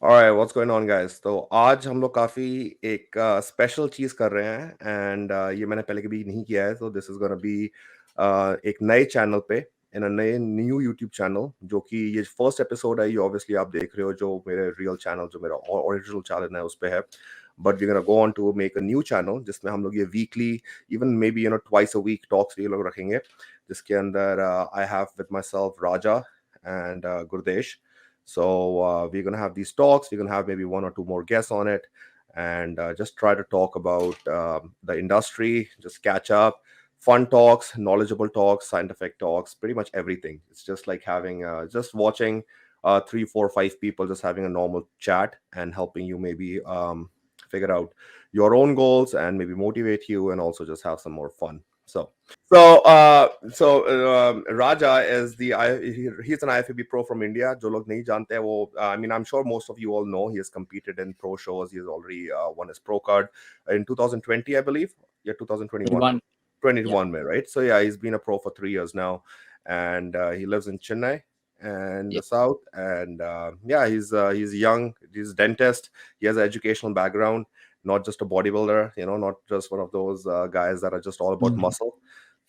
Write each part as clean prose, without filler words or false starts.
Alright, what's going on guys? तो आज हम लोग काफ़ी एक स्पेशल चीज़ कर रहे हैं एंड ये मैंने पहले कभी नहीं किया है, तो दिस इज़ गोना बी एक नए चैनल पे इन अ नए न्यू यूट्यूब चैनल, जो कि ये फर्स्ट एपिसोड है। ये ऑब्वियसली आप देख रहे हो जो मेरे रियल चैनल, जो मेरा ओरिजिनल चैनल है उस पे है। But we gonna go on to make a new channel जिसमें हम लोग ये weekly, even maybe twice a week talks ये लोग रखेंगे, जिसके अंदर I have with my self Raja and Gurdesh. So we're going to have these talks. We're going to have maybe one or two more guests on it, and just try to talk about the industry, just catch up, fun talks, knowledgeable talks, scientific talks, pretty much everything. It's just like having, just watching three, four, five people just having a normal chat and helping you maybe figure out your own goals and maybe motivate you and also just have some more fun. So Raja is he's an IFBB pro from India. जो लोग नहीं जानते हैं वो, I mean, I'm sure most of you all know he has competed in pro shows. He has already won his pro card in 2020, I believe. Yeah, 2021. 21. Yeah. 21 May, right? So yeah, he's been a pro for 3 years now, and he lives in Chennai and Yeah. the south. And yeah, he's young. He's a dentist. He has an educational background, not just a bodybuilder. Not just one of those guys that are just all about Mhm. muscle.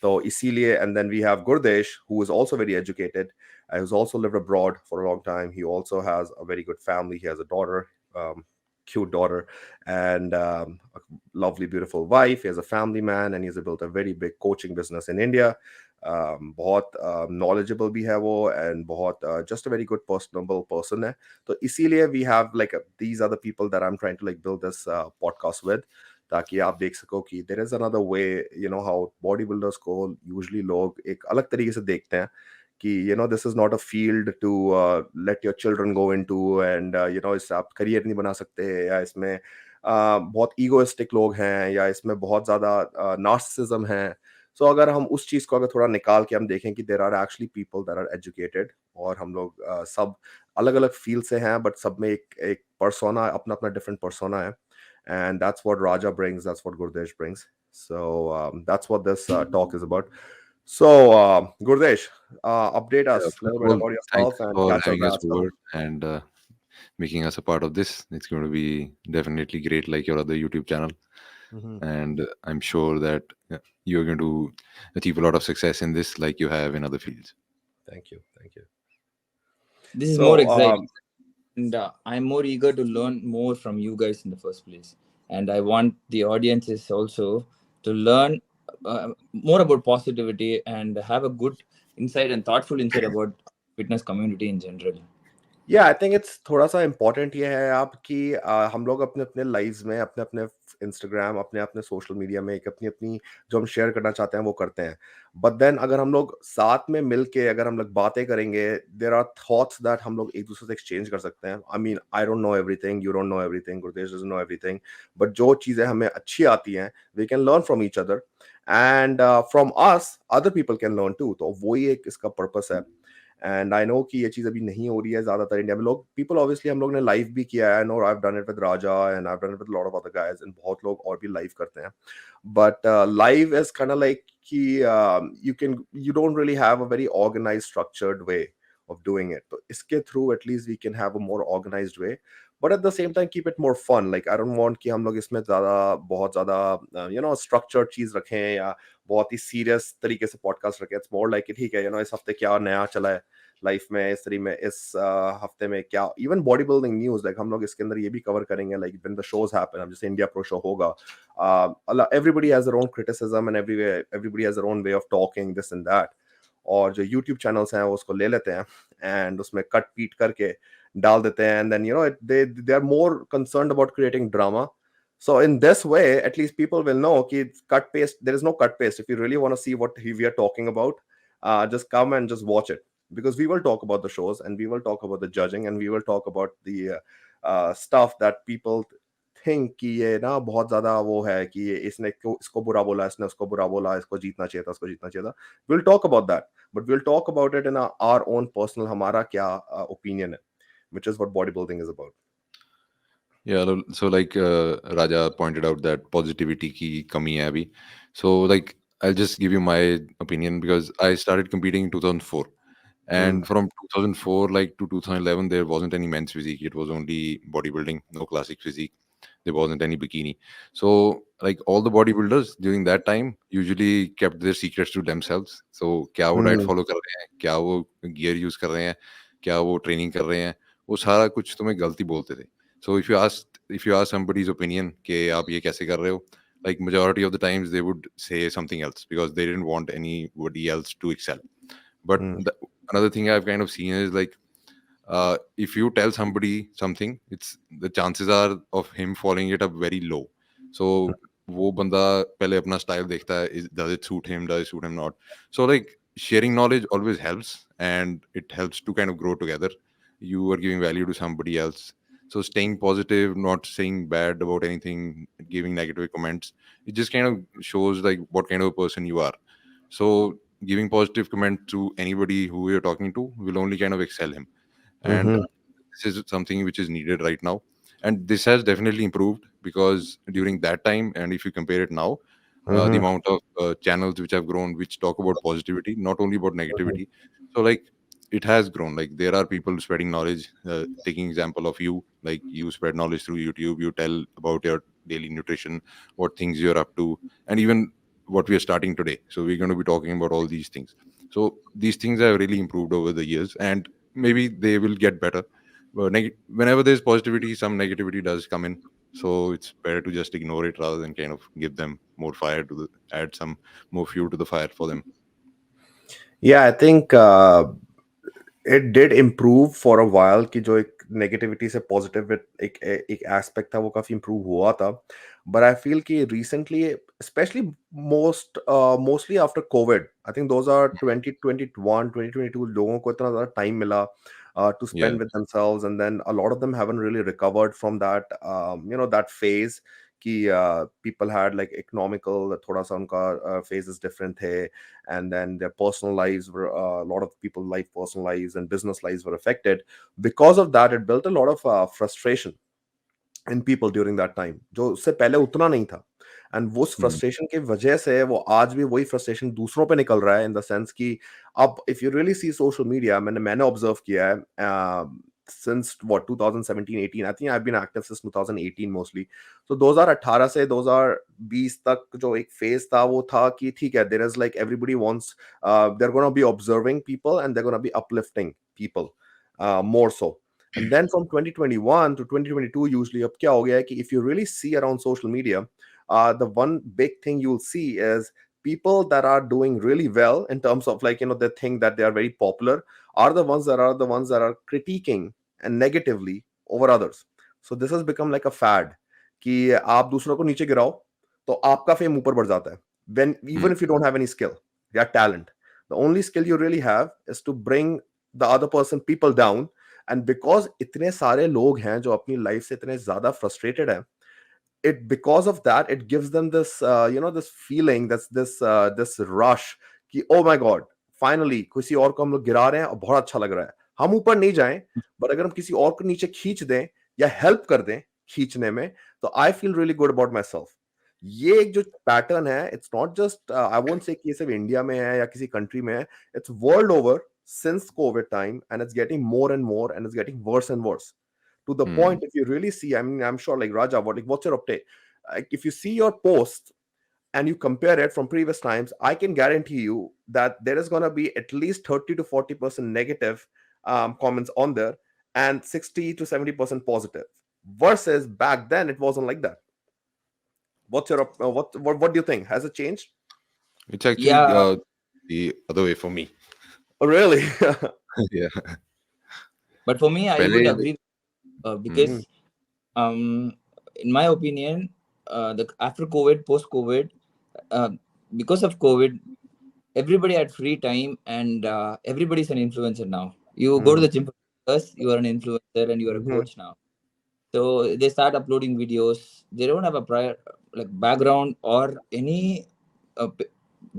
So Isilie, and then we have Gurdesh, who is also very educated, who's also lived abroad for a long time. He also has a very good family. He has a daughter, cute daughter, and a lovely, beautiful wife. He has a family man, and he's built a very big coaching business in India. बहुत knowledgeable भी है वो, and बहुत just a very good personable person है. तो इसीलिए we have like these are the people that I'm trying to like build this podcast with, ताकि आप देख सको कि there is another way, how bodybuilders को usually लोग एक अलग तरीके से देखते हैं कि this is not a field to let your children go into, and इससे आप करियर नहीं बना सकते, या इसमें बहुत ईगोइस्टिक लोग हैं, या इसमें बहुत ज़्यादा नार्सिसिज्म है. सो अगर हम उस चीज़ को अगर थोड़ा निकाल के हम देखें कि there are actually people that are educated, और हम लोग सब अलग अलग फील्ड से हैं, बट सब में एक एक पर्सोना, अपना अपना डिफरेंट पर्सोना है. And that's what Raja brings. That's what Gurdesh brings. So that's what this talk is about. So Gurdesh, update Yeah, us a first little of bit all, about thanks yourself and for kya chal having raha us hai aajkal? over and making us a part of this. It's going to be definitely great, like your other YouTube channel. Mhm. And I'm sure that you're going to achieve a lot of success in this, like you have in other fields. Thank you, thank you. This is more So exciting. And I'm more eager to learn more from you guys in the first place. And I want the audiences also to learn more about positivity and have a good insight and thoughtful insight about fitness community in general. या I think it's थोड़ा सा important ये है आप कि हम लोग अपने अपने लाइव्स में, अपने अपने इंस्टाग्राम, अपने अपने सोशल मीडिया में एक अपनी अपनी जो हम शेयर करना चाहते हैं वो करते हैं. बट देन अगर हम लोग साथ में मिल के अगर हम लोग बातें करेंगे, देर आर थॉट्स दैट हम लोग एक दूसरे से एक्सचेंज कर सकते हैं. I mean, I don't know everything, you don't know everything, Gurdesh doesn't know everything, but जो चीज़ें हमें अच्छी आती हैं, we can learn from each other, and from us other people can learn too. तो वही एक इसका पर्पस है. एंड आई नो कि ये चीज़ अभी नहीं हो रही है ज़्यादातर इंडिया में. लोग पीपल ऑब्वियसली हम लोग ने लाइव भी किया है. No, I have done it with Raja and I have done it with lot of other guys, and बहुत लोग और भी लाइव करते हैं. But live is kind of like कि you don't really have a very organized, structured way of doing it. तो इसके through at least we can have a more organized way, but at the same time keep it more fun. Like I don't want कि हम लोग इसमें बहुत ज़्यादा structured चीज़ रखें, या बहुत ही सीरियस तरीके से पॉडकास्ट रखें. इट्स मोर लाइक कि ठीक है, इस हफ्ते क्या नया चला है लाइफ में, इस तरीके में, इस हफ्ते में क्या, even body building news, like हम लोग इसके अंदर ये भी कवर करेंगे, like when the shows happen. अब जैसे इंडिया प्रो शो होगा, everybody has their own criticism and everybody has their own way of talking this and that. और जो यूट्यूब चैनल्स हैं वो उसको ले लेते हैं एंड उसमें कट पीट करके डाल देते हैं, and then they are more concerned about creating drama. So in this way, at least people will know कि cut paste, there is no cut paste. If you really want to see what we are talking about, just come and just watch it, because we will talk about the shows, and we will talk about the judging, and we will talk about the stuff that people think कि ये ना बहुत ज्यादा वो है कि ये इसको बुरा बोला, इसने उसको बुरा बोला, इसको जीतना चाहिए था, उसको जीतना चाहिए था. We'll talk about that, but we'll talk about it in our own personal, हमारा क्या opinion है, which is what bodybuilding is about. Yeah, so like Raja pointed out that positivity ki kami hai abhi. So like I'll just give you my opinion because I started competing in 2004 And from 2004 like to 2011, there wasn't any men's physique. It was only bodybuilding, no classic physique. There wasn't any bikini. So like all the bodybuilders during that time usually kept their secrets to themselves. So क्या वो diet follow कर रहे हैं, क्या वो gear use कर रहे हैं, क्या वो training कर रहे हैं, वो सारा कुछ तुम्हें गलती बोलते थे. So if you ask somebody's opinion कि आप ये कैसे कर रहे हो, like majority of the times they would say something else because they didn't want anybody else to excel. But another thing I've kind of seen is like if you tell somebody something, it's the chances are of him following it up very low. So वो बंदा पहले अपना style देखता है, does it suit him, does it suit him not. So like sharing knowledge always helps, and it helps to kind of grow together. You are giving value to somebody else. So staying positive, not saying bad about anything, giving negative comments, it just kind of shows like what kind of a person you are. So giving positive comment to anybody who you're talking to will only kind of excel him. And this is something which is needed right now. And this has definitely improved because during that time, and if you compare it now, the amount of channels which have grown, which talk about positivity, not only about negativity. So like it has grown. Like there are people spreading knowledge. Taking example of you, like you spread knowledge through YouTube. You tell about your daily nutrition, what things you're up to, and even what we are starting today. So we're going to be talking about all these things. So these things have really improved over the years, and maybe they will get better. But whenever there's positivity, some negativity does come in. So it's better to just ignore it rather than kind of give them more fire add some more fuel to the fire for them. Yeah, I think it did improve for a while कि जो एक negativity से positive एक एक aspect था वो काफी improve हुआ था. But I feel कि recently, especially mostly after COVID, I think those are 2021 2022 लोगों को इतना ज़्यादा time मिला to Yeah. spend with themselves, and then a lot of them haven't really recovered from that that phase कि people had like economical थोड़ा सा उनका phases different थे, and then their personal lives were a lot of people life personal lives and business lives were affected. Because of that, it built a lot of frustration in people during that time जो उससे पहले उतना नहीं था. And वो उस Mm. Frustration की वजह से वो आज भी वही फ्रस्ट्रेशन दूसरों पे निकल रहा है, इन द सेंस कि अब if you really see social media, मैंने ऑब्जर्व किया है since what 2017-18, I think I've been active since 2018 mostly. So 2018 से 2020 तक जो एक फेज था वो था कि ठीक है, there is like everybody wants they're going to be observing people and they're going to be uplifting people more so. And then from 2021 to 2022, usually अब क्या हो गया है कि if you really see around social media, the one big thing you'll see is people that are doing really well in terms of like they think that they are very popular are the ones that are critiquing and negatively over others. So this has become like a fad कि आप दूसरों को नीचे गिराओ तो आपका fame ऊपर बढ़ जाता है, when Mm. even if you don't have any skill या talent. The only skill you really have is to bring the other person people down. And because इतने सारे लोग हैं जो अपनी लाइफ से इतने ज्यादा फ्रस्ट्रेटेड हैं, it because of that it gives them this this feeling, that's this rush कि oh my god, finally किसी और को हम लोग गिरा रहे हैं और बहुत अच्छा लग रहा है. हम ऊपर नहीं जाएं, बट अगर हम किसी और को नीचे खींच दें या हेल्प कर दें खींचने में, तो I feel really good about my self. ये एक जो पैटर्न है, it's not just I won't say कि ये सिर्फ इंडिया में है या किसी कंट्री में है, it's world over since COVID time, and it's getting more and more, and it's getting worse and worse to the Mm. point if you really see, I mean, I'm sure like Raja, what's your update? Like if you see your post and you compare it from previous times, I can guarantee you that there is going to be at least 30 to 40% negative comments on there and 60 to 70% positive, versus back then it wasn't like that. What's your what do you think, has it changed? It's actually Yeah, the other way for me. Oh, really? Yeah. but for me, I would पहले agree Mm. Mhm, because, in my opinion, the after COVID, post COVID, uh, because of COVID, everybody had free time, and everybody's an influencer now. You go to mhm, the gym first, you are an influencer and you are a mhm, coach now. So they start uploading videos. They don't have a prior like background or any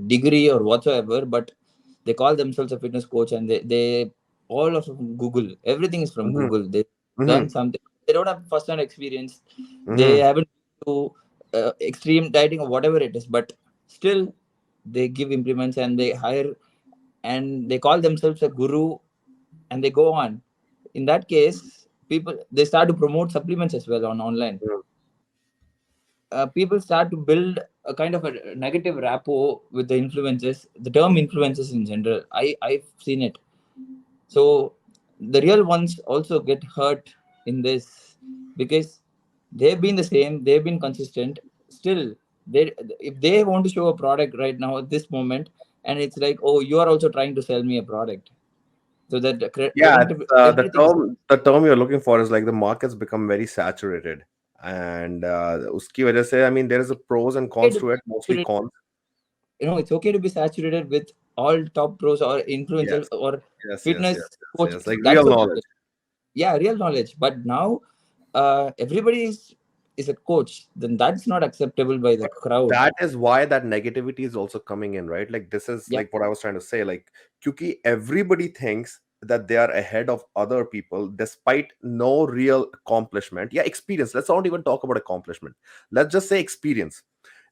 degree or whatsoever, but they call themselves a fitness coach, and they all of from Google. Everything is from mhm, Google. They learn mhm, something. They don't have first hand experience. They mhm, haven't do extreme dieting or whatever it is, but still they give implements and they hire and they call themselves a guru, and they go on. In that case, people, they start to promote supplements as well on online. Mm. People start to build a kind of a negative rapport with the influences, the term influences in general. I've seen it. So the real ones also get hurt in this, because they've been the same, they've been consistent. Still, they, if they want to show a product right now at this moment, and it's like, oh, you are also trying to sell me a product, so that Yeah, it's, the everything is term you're looking for is like the market's become very saturated, and uski wajah se, I mean, there is a pros and okay cons to to it, be mostly saturated. cons. It's okay to be saturated with all top pros or influencers Yes, or yes, yes, yes, fitness yes, yes. coaches. Like real That's okay. knowledge. Yeah, real knowledge. But now, everybody is a coach. Then that's not acceptable by the crowd. That is why that negativity is also coming in, right? Like this is Yeah, like what I was trying to say. Like, kyuki everybody thinks that they are ahead of other people despite no real accomplishment. Yeah, experience. Let's not even talk about accomplishment. Let's just say experience.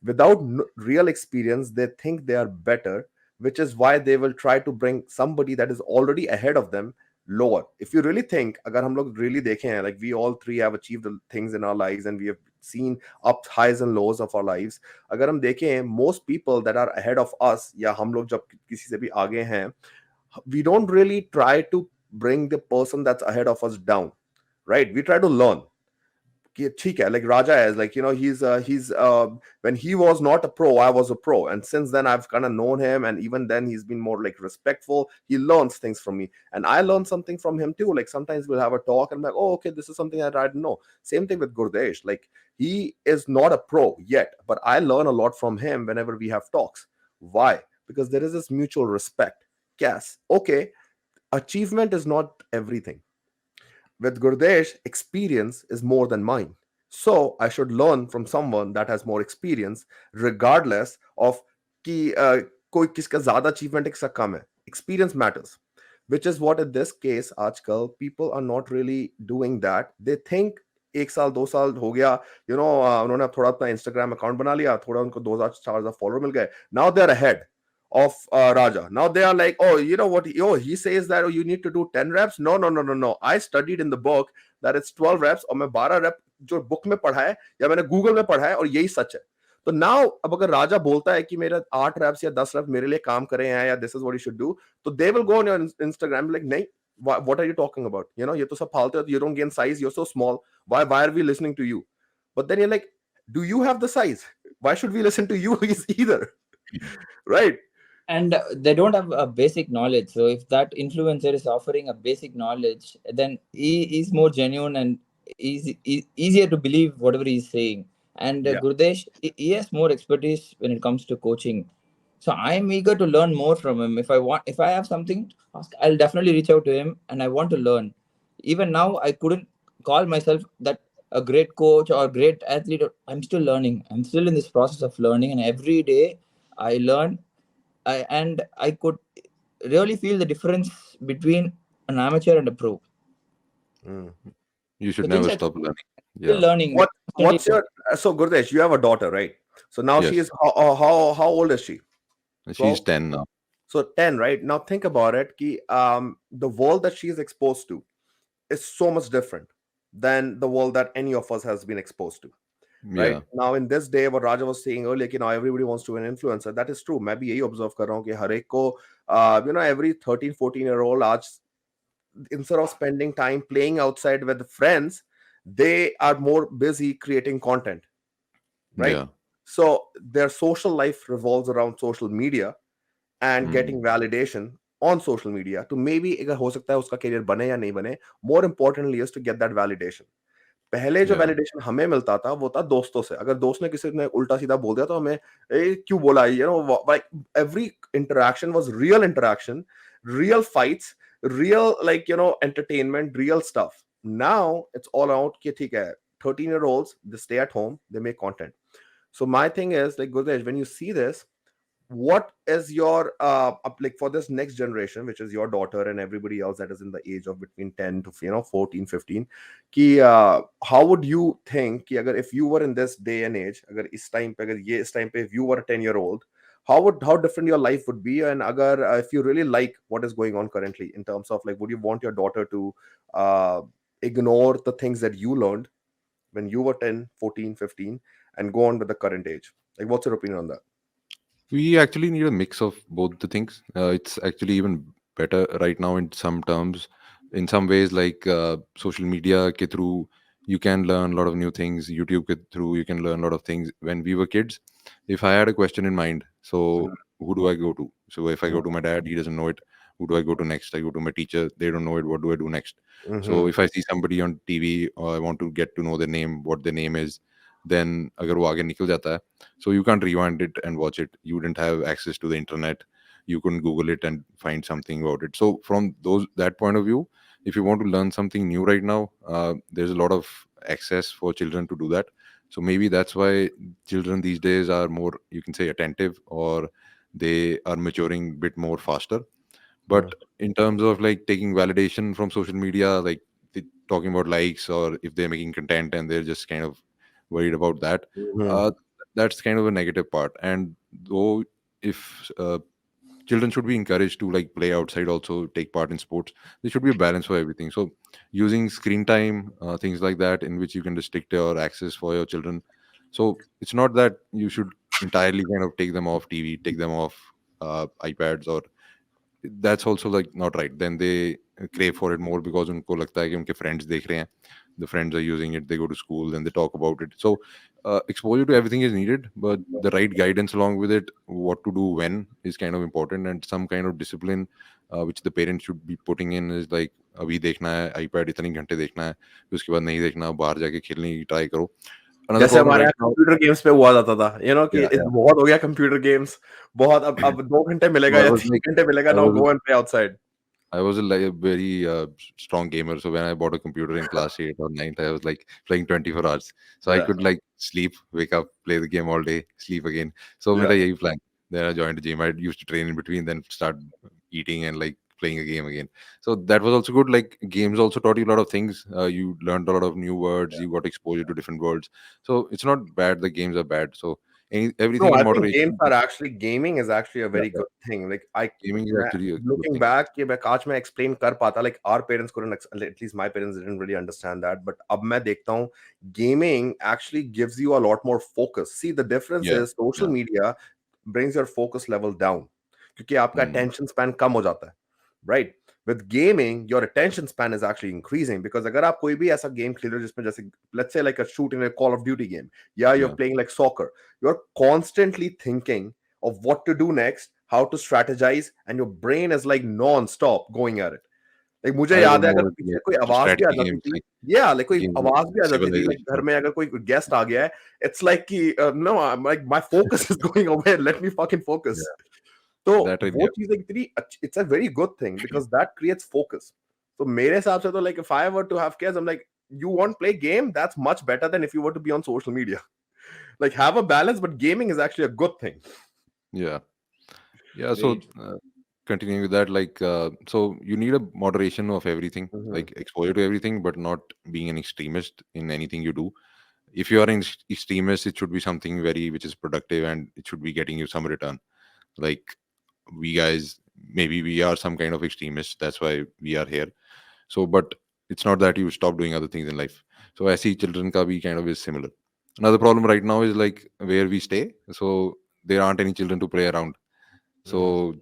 Without real experience, they think they are better, which is why they will try to bring somebody that is already ahead of them lower. If you really think, agar hum log really dekhe hain, like we all three have achieved the things in our lives and we have seen up highs and lows of our lives. अगर हम देखें most people that are ahead of us या हम लोग जब किसी से भी आगे हैं, we don't really try to bring the person that's ahead of us down, right? We try to learn. ठीक है, like Raja is like, he's when he was not a pro, I was a pro, and since then I've kind of known him, and even then he's been more like respectful. He learns things from me, and I learn something from him too. Like sometimes we'll have a talk, and I'm like, oh, okay, this is something that I didn't know. Same thing with Gurdesh. Like he is not a pro yet, but I learn a lot from him whenever we have talks. Why? Because there is this mutual respect. Yes, okay, achievement is not everything. With Gurdesh, experience is more than mine. So I should learn from someone that has more experience, regardless of कि कोई किसका ज्यादा achievement है किसका कम है. Experience matters, which is what in this case आजकल people are not really doing that. They think एक साल दो साल हो गया, उन्होंने अब थोड़ा अपना इंस्टाग्राम अकाउंट बना लिया, थोड़ा उनको 2,000 4,000 फॉलोअर मिल गए. Now they're ahead of Raja. Now they are like, oh, you know what? Oh, he says that, oh, you need to do 10 reps. No, no, no, no, no. I studied in the book that it's 12 reps और मैं 12 rep जो book में पढ़ा है या मैंने Google में पढ़ा है और यही सच है. तो नाउ अब अगर राजा बोलता है कि मेरा 8 reps या 10 reps मेरे लिए काम करे हैं या this is what you should do, तो they will go on your Instagram like नहीं, what are you talking about? ये तो सब फालतू है, you don't gain size, you're so small. Why are we listening to you? But then you're like, do you have the size? Why should we listen to you either? Right? and they don't have a basic knowledge. So if that influencer is offering a basic knowledge, then he is more genuine and easier to believe whatever he's saying. And Yeah. Gurdesh, he has more expertise when it comes to coaching. So I'm eager to learn more from him. If I have something to ask, I'll definitely reach out to him, and I want to learn. Even now, I couldn't call myself that a great coach or great athlete. I'm still learning. I'm still in this process of learning, and every day I learn. And I could really feel the difference between an amateur and a pro. Mm. You The should things never I'm stop learning. still Yeah. learning, constantly What's learning. your so Gurdesh, you have a daughter, right? So now she Yes. is how old is she? She's 12. 10 now. So 10, right? Now think about it. The world that she is exposed to is so much different than the world that any of us has been exposed to. Right Yeah. now, in this day, what Raja was saying earlier, now everybody wants to be an influencer. That is true. मैं भी यही observe कर रहा हूँ कि हर एक को, every 13 14 year old आज, instead of spending time playing outside with friends, they are more busy creating content, right? Yeah. So their social life revolves around social media and Mm. getting validation on social media to maybe अगर हो सकता है उसका career बने या नहीं बने. More importantly is to get that validation. पहले जो Yeah. वैलिडेशन हमें मिलता था वो था दोस्तों से. अगर दोस्त ने किसी ने उल्टा सीधा बोल दिया तो हमें क्यों बोला, like every interaction was real interaction, real fights, real, like, entertainment, real stuff. Now it's all out कि ठीक है, 13-year-olds, they stay at home, they make content. So my thing is like, Gurdesh, when you see this, what is your like for this next generation, which is your daughter and everybody else that is in the age of between 10 to 14 15, कि how would you think कि अगर if you were in this day and age, अगर इस time पे, अगर ये इस time पे if you were a 10-year-old, how different your life would be, and agar if you really like what is going on currently in terms of like, would you want your daughter to uh, ignore the things that you learned when you were 10, 14, 15, and go on with the current age? Like, what's your opinion on that? We actually need a mix of both the things. It's actually even better right now in some terms. In some ways, like social media ke through, you can learn a lot of new things. YouTube ke through, you can learn a lot of things. When we were kids, if I had a question in mind, so who do I go to? So if I go to my dad, he doesn't know it. Who do I go to next? I go to my teacher. They don't know it. What do I do next? So Mm-hmm. if I see somebody on TV or I want to get to know their name, what their name is, then agar wo aage nikal jata hai, so you can't rewind it and watch it. You didn't have access to the internet. You couldn't Google it and find something about it. So from that point of view, if you want to learn something new right now, there's a lot of access for children to do that. So maybe that's why children these days are more, you can say, attentive, or they are maturing a bit more faster. But in terms of like taking validation from social media, like talking about likes, or if they're making content and they're just kind of worried about that, Mm-hmm. uh, that's kind of a negative part. And though if children should be encouraged to like play outside, also take part in sports, there should be a balance for everything. So using screen time, things like that, in which you can restrict your access for your children. So it's not that you should entirely kind of take them off TV, take them off iPads, or that's also like not right. Then they crave for it more because उनको लगता है कि उनके friends देख रहे हैं, the friends are using it, they go to school and they talk about it. So exposure to everything is needed, but the right guidance along with it, what to do when, is kind of important. And some kind of discipline which the parents should be putting in is like, अभी देखना है iPad, इतने घंटे देखना है, फिर उसके बाद नहीं देखना, बाहर जाके खेलने की ट्राई करो. Another जैसे problem हमारे right यहाँ now. कंप्यूटर गेम्स पे हुआ जाता था, कि Yeah, yeah. बहुत हो गया कंप्यूटर गेम्स, बहुत, अब 2 घंटे So मिलेगा I या was 3 घंटे मिलेगा, I now was go and play outside. I was like a very strong gamer. So when I bought a computer in class 8 or 9th, I was like playing 24 hours. So I Yeah, could like sleep, wake up, play the game all day, sleep again. So yeah. mera yahi plan. Then I joined the gym. I used to train in between, then start eating and like playing a game again. So that was also good. Like games also taught you a lot of things. You learned a lot of new words. You got exposure to different worlds. So it's not bad. The games are bad. So everything No, in I think games moderation. are actually, gaming is actually a Yeah, very yeah. good thing. Like I, Gaming is मैं actually a good looking thing. back, कि मैं काश मैं explain कर पाता, like our parents couldn't, at least my parents didn't really understand that. But अब मैं देखता हूँ, gaming actually gives you a lot more focus. See, the difference Yeah, is social yeah. media brings your focus level down, क्योंकि आपका Mm, attention span कम हो जाता है, right? With gaming, your attention span is actually increasing, because अगर आप कोई भी ऐसा गेम खेल रहे हो जिसमें जैसे, let's say like a shooting, a Call of Duty game, yeah, you're yeah. playing like soccer, you're constantly thinking of what to do next, how to strategize, and your brain is like non-stop going at it. Like मुझे I was याद है अगर more पीछे like कोई आवाज भी आ strategy जाती games, थी, like yeah, like कोई games with आवाज भी आ जाती थी, like घर civilization. में अगर कोई गेस्ट आ गया है, it's like कि no, I'm like my focus is going away, let me fucking focus. Yeah, तो that really वो चीज एक इतनी it's a very good thing because that creates focus. तो मेरे हिसाब से तो, like if I were to have kids, I'm like, you want to play game, that's much better than if you were to be on social media. Like have a balance, but gaming is actually a good thing. yeah, yeah. Very So true. continuing with that, like so you need a moderation of everything, Mhm. like exposure to everything, but not being an extremist in anything you do. If you are an extremist, it should be something very which is productive, and it should be getting you some return. Like we guys, maybe we are some kind of extremists. That's why we are here. So, but it's not that you stop doing other things in life. So I see children ka bhi kind of is similar. Another problem right now is like where we stay. So there aren't any children to play around. Mhm. So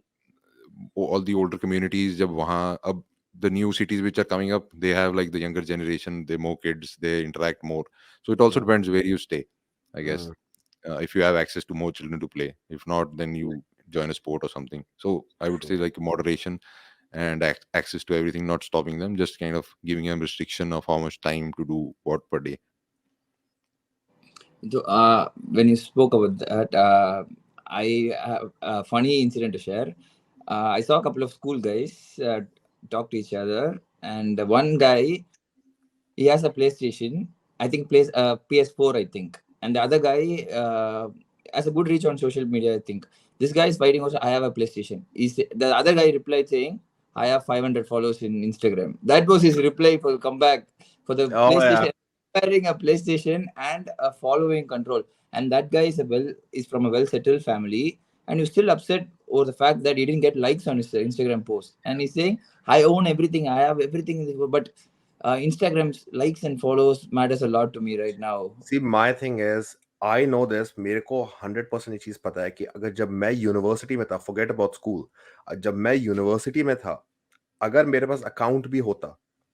all the older communities, jab wahan, ab the new cities which are coming up, they have like the younger generation, they more kids, they interact more. So it also depends where you stay, I guess. Mhm. If you have access to more children to play, if not, then you join a sport or something. So I would say like moderation and access to everything, not stopping them, just kind of giving them restriction of how much time to do what per day. So, when you spoke about that, I have a funny incident to share. I saw a couple of school guys talk to each other, and one guy, he has a PlayStation. I think plays PS4. I think, and the other guy has a good reach on social media. I think this guy is fighting. Also, I have a PlayStation. Is the other guy replied saying, "I have 500 followers in Instagram." That was his reply for the comeback for the Oh yeah. PlayStation. Comparing a PlayStation and a following control, and that guy is from a well settled family. and you're still upset over the fact that he didn't get likes on his Instagram post. And he's saying, I own everything, I have everything in this world, but Instagram's likes and follows matters a lot to me right now. See, my thing is, I know this, मेरे को 100% ये चीज पता है कि अगर जब मैं यूनिवर्सिटी में था, forget about school, जब मैं यूनिवर्सिटी में था, अगर मेरे पास अकाउंट भी होता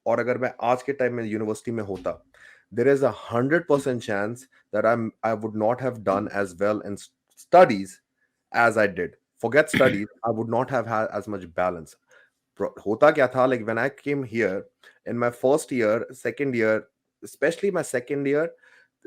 और अगर मैं आज के टाइम में यूनिवर्सिटी में होता, there is a 100% chance that I would not have done as well in studies as I did. Forget studies, I would not have had as much balance. होता क्या था, like when I came here in my first year, second year, especially my second year,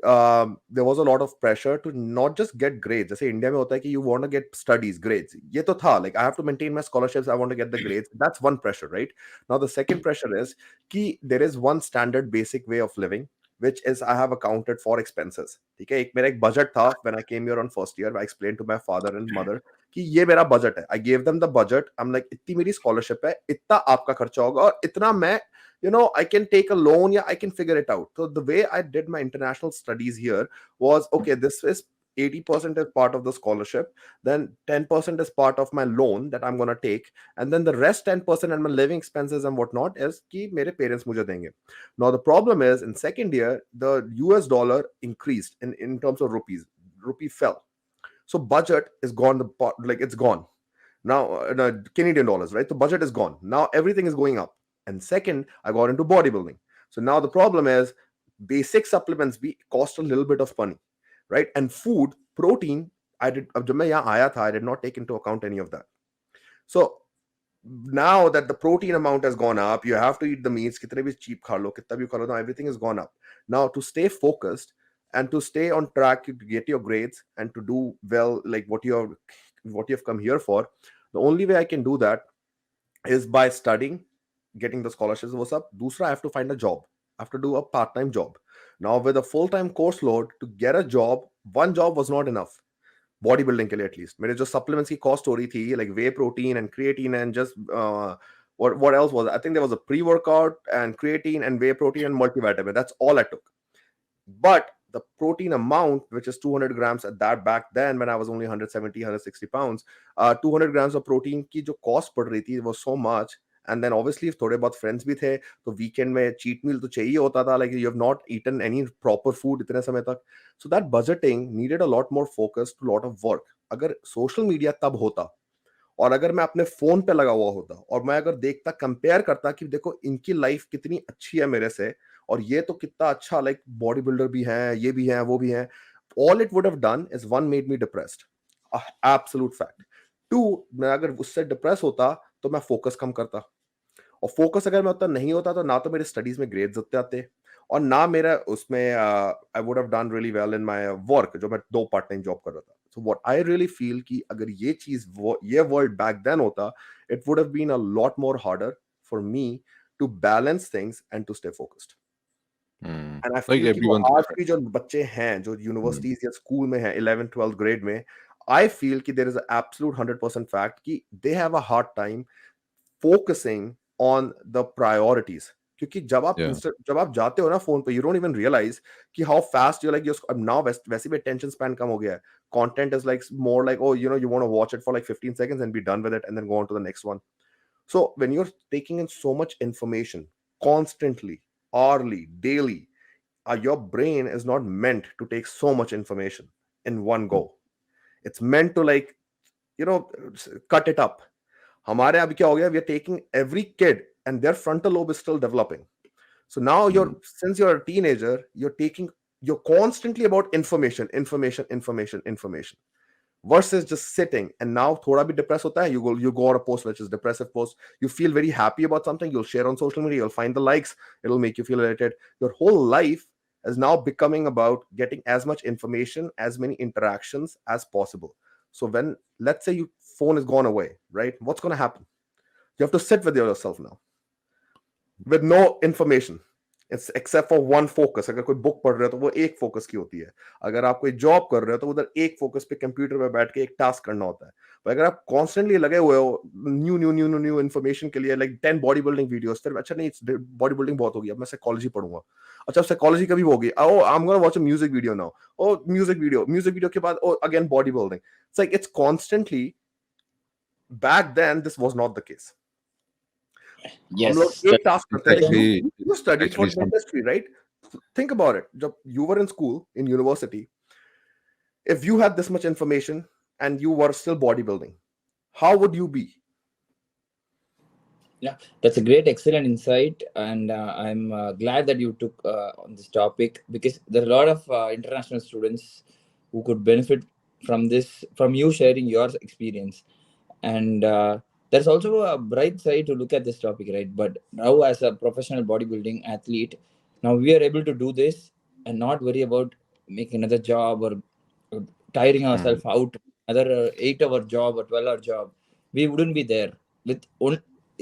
there was a lot of pressure to not just get grades. जैसे India में होता है कि you want to get studies grades, ये तो था, like I have to maintain my scholarships, I want to get the grades. That's one pressure, right? Now the second pressure is कि there is one standard basic way of living, which is I have accounted for expenses. ठीक है, एक मेरा एक budget था when I came here on first year. I explained to my father and mother कि ये मेरा budget है. I gave them the budget. I'm like, इतनी मेरी scholarship है, इतना आपका खर्चा होगा और इतना मैं, you know, I can take a loan, yeah, I can figure it out. So the way I did my international studies here was, okay, this is 80% is part of the scholarship, then 10% is part of my loan that I'm going to take, and then the rest 10% and my living expenses and whatnot is कि मेरे parents मुझे देंगे. Now the problem is in second year the US dollar increased in terms of rupees. Rupee fell, so budget is gone, like it's gone now. Canadian dollars, right? The budget is gone now, everything is going up. And second, I got into bodybuilding, so now the problem is basic supplements cost a little bit of money, right? And food, protein, I did जब मैं यहाँ आया था, I did not take into account any of that. So now that the protein amount has gone up, you have to eat the meats, kitne bhi cheap खा लो, कितना भी खा लो, now everything has gone up. Now to stay focused and to stay on track to get your grades and to do well, like what you've come here for, the only way I can do that is by studying, getting the scholarships, वो सब. दूसरा, I have to find a job. I have to do a part-time job. Now with a full-time course load, to get a job, one job was not enough. Bodybuilding के लिए at least. मेरे जो supplements की cost हो रही थी, like whey protein and creatine and just what else was it? I think there was a pre-workout and creatine and whey protein and multivitamin. That's all I took. But the protein amount, which is 200 grams at that back then when I was only 170, 160 pounds, 200 grams of protein की जो cost पड़ रही थी was so much. And then obviously थोड़े बहुत friends भी थे, तो weekend में cheat meal तो चाहिए होता था, like you have not eaten any proper food इतने समय तक. So that budgeting needed a lot more focus, to lot of work. अगर social media तब होता और अगर मैं अपने फोन पे लगा हुआ होता और मैं अगर देखता, कंपेयर करता कि देखो इनकी लाइफ कितनी अच्छी है मेरे से, और ये तो कितना अच्छा, लाइक बॉडी बिल्डर भी हैं, ये भी हैं, वो भी हैं, all it would have done is one, made me depressed, absolute fact. Two, मैं अगर उससे डिप्रेस होता तो मैं फोकस कम करता, और फोकस अगर मैं उतना नहीं होता तो ना तो मेरे स्टडीज में ग्रेड्स उतने आते और ना मेरा उसमें I would have done really well in my work, जो मैं 2 पार्ट टाइम जॉब कर रहा था. So what I really feel कि अगर ये चीज ये वर्ल्ड बैक देन होता, it would have been a lot more harder for me to balance things and to stay focused. And I Like feel कि वो everyone's आज different. भी जो बच्चे हैं जो यूनिवर्सिटीज या स्कूल में हैं 11th 12th ग्रेड में, आई फील कि there is a absolute 100% fact कि they have a hard time focusing on the priorities. क्योंकि Yeah. जब आप जाते हो ना फोन पे, you don't even realize कि how fast you're like, अब now वैसे भी attention span कम हो गया है. Content is like more like, oh, you know, you want to watch it for like 15 seconds and be done with it and then go on to the next one. So when you're taking in so much information constantly, hourly, daily, your brain is not meant to take so much information in one go. It's meant to, like, you know, cut it up. हमारे अभी क्या हो गया, we are taking every kid and their frontal lobe is still developing. So now since you're a teenager, you're constantly about information versus just sitting. And now थोड़ा भी depressed होता है, you go on a post which is depressive post, you feel very happy about something, you'll share on social media, you'll find the likes, it'll make you feel elated. Your whole life is now becoming about getting as much information, as many interactions as possible. So when, let's say, your phone is gone away, right? What's going to happen? You have to sit with yourself now with no information. It's except for one focus. अगर कोई book पढ़ रहे हो तो वो एक focus की होती है. अगर आप कोई जॉब कर रहे हो तो उधर एक फोकस पे कंप्यूटर पे बैठ के एक टास्क करना होता है. पर अगर आप कॉन्स्टेंटली लगे हुए हो न्यू इन्फॉर्मेशन के लिए, लाइक 10 बॉडी बिल्डिंग वीडियोस, फिर अच्छा नहीं बॉडी बिल्डिंग बहुत होगी, अब मैं साइकोलॉजी पढ़ूंगा, अच्छा साइकोलॉजी कभी होगी, oh I am gonna watch a music video now, oh music video के बाद oh again body building, it's like it's constantly. Back then this was not the case. हम लोग Yes, एक that's टास्क करते थे. exciting. You studied for actually some dentistry, right? Think about it. जब you were in school, in university, if you had this much information and you were still bodybuilding, how would you be? Yeah, that's a great, excellent insight, and I'm glad that you took on this topic, because there are a lot of international students who could benefit from this, from you sharing your experience. And there's also a bright side to look at this topic, right? But now, as a professional bodybuilding athlete, now we are able to do this and not worry about making another job, or tiring Hmm. ourselves out, another 8-hour job or 12-hour job. We wouldn't be there with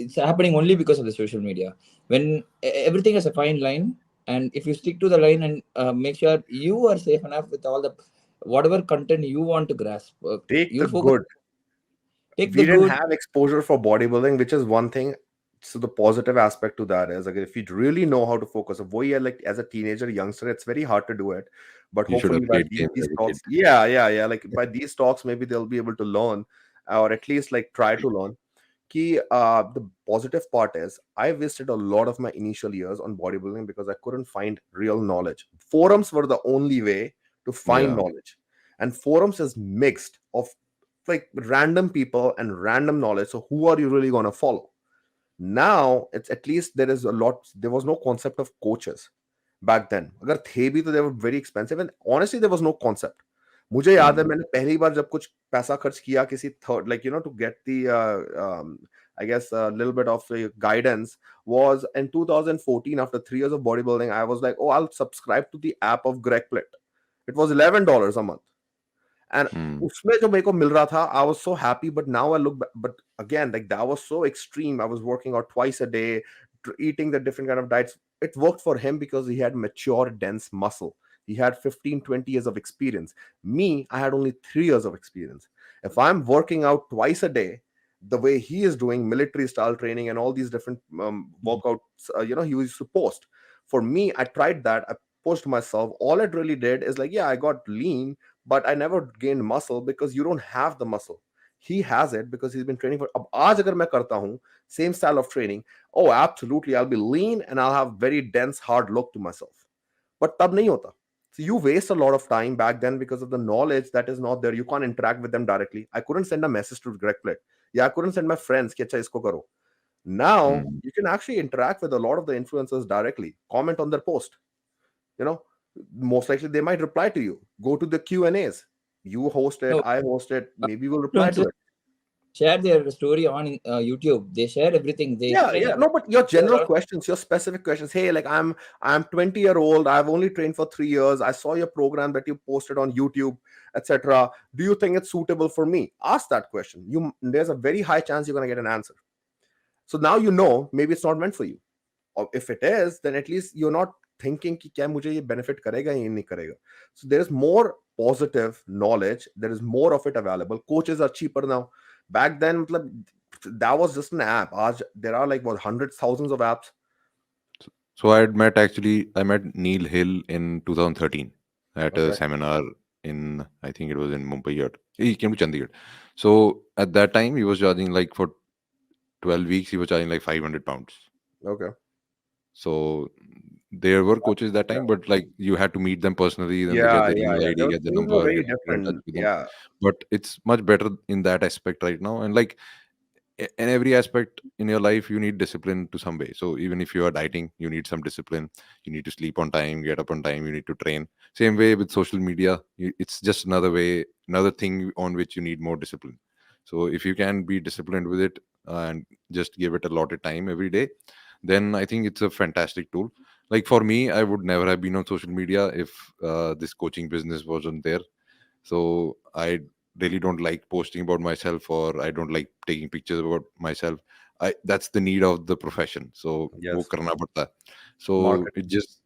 it's happening only because of the social media, when everything is a fine line, and if you stick to the line and make sure you are safe enough with all the whatever content you want to grasp, Take you the focus, good. take the We didn't good. have exposure for bodybuilding, which is one thing. So the positive aspect to that is, like, if you really know how to focus, boy, yeah, like as a teenager, youngster, it's very hard to do it. But You should hopefully, have by played games these as a kid. talks, yeah, like by these talks, maybe they'll be able to learn, or at least like try to learn. Key, the positive part is I wasted a lot of my initial years on bodybuilding because I couldn't find real knowledge. Forums were the only way to find Yeah. knowledge, and forums is mixed of like random people and random knowledge. So who are you really going to follow? Now it's at least there is a lot. There was no concept of coaches back then. अगर थे भी तो they were very expensive, and honestly there was no concept. मुझे याद है Hmm. मैंने पहली बार जब कुछ पैसा खर्च किया किसी third, like, to get the I guess a little bit of guidance, was in 2014. After 3 years of bodybuilding, I was like, oh, I'll subscribe to the app of Greg Plitt. It was $11 a month. And Hmm. उसमें जो मेरे को मिल रहा था, I was so happy. But now I look back, but again, like that was so extreme. I was working out twice a day, eating the different kind of diets. It worked for him because he had mature, dense muscle. He had 15, 20 years of experience. Me, I had only 3 years of experience. If I'm working out twice a day, the way he is doing military style training and all these different workouts, he used to post. For me, I tried that. I pushed myself. All it really did is like, yeah, I got lean, but I never gained muscle because you don't have the muscle. He has it because he's been training for. अब आज अगर मैं करता हूँ same style of training, oh absolutely, I'll be lean and I'll have very dense, hard look to myself. But तब नहीं होता. So you waste a lot of time back then because of the knowledge that is not there. You can't interact with them directly. I couldn't send a message to Greg Plitt. Yeah, I couldn't send my friends कि अच्छा इसको करो. Now Hmm. you can actually interact with a lot of the influencers directly. Comment on their post. You know, most likely they might reply to you. Go to the Q and A's. You host it, No, I host it, maybe we'll reply to influencers it. share their story on YouTube. They share everything. They Yeah, explain yeah. everything. No, but your There are a general lot of questions, your specific questions. Hey, like I'm 20-year-old, I've only trained for 3 years. I saw your program that you posted on YouTube, etc. Do you think it's suitable for me? Ask that question. There's a very high chance you're gonna get an answer. So now you know maybe it's not meant for you. Or if it is, then at least you're not thinking कि क्या मुझे ये benefit करेगा या नहीं करेगा. So there is more positive knowledge. There is more of it available. Coaches are cheaper now. Back then, मतलब, that was just an app. आज there are like what hundreds, thousands of apps. So I met Neil Hill in 2013 at a Okay, seminar in, I think it was in Mumbai, or he came to Chandigarh. So at that time he was charging like for 12 weeks he was charging like 500 pounds. okay. So there were coaches that Yeah, time, but like you had to meet them personally, then they get yeah, the yeah, email yeah. ID, get the Things were number, very get in touch different. with them. Yeah, But it's much better in that aspect right now. And like in every aspect in your life, you need discipline to some way. So even if you are dieting, you need some discipline. You need to sleep on time, get up on time. You need to train. Same way with social media, it's just another way, another thing on which you need more discipline. So if you can be disciplined with it and just give it a lot of time every day, then I think it's a fantastic tool. Like for me, I would never have been on social media if this coaching business wasn't there. So I really don't like posting about myself, or I don't like taking pictures about myself. That's the need of the profession, so wo yes. karna padta hai. So it Marketing. just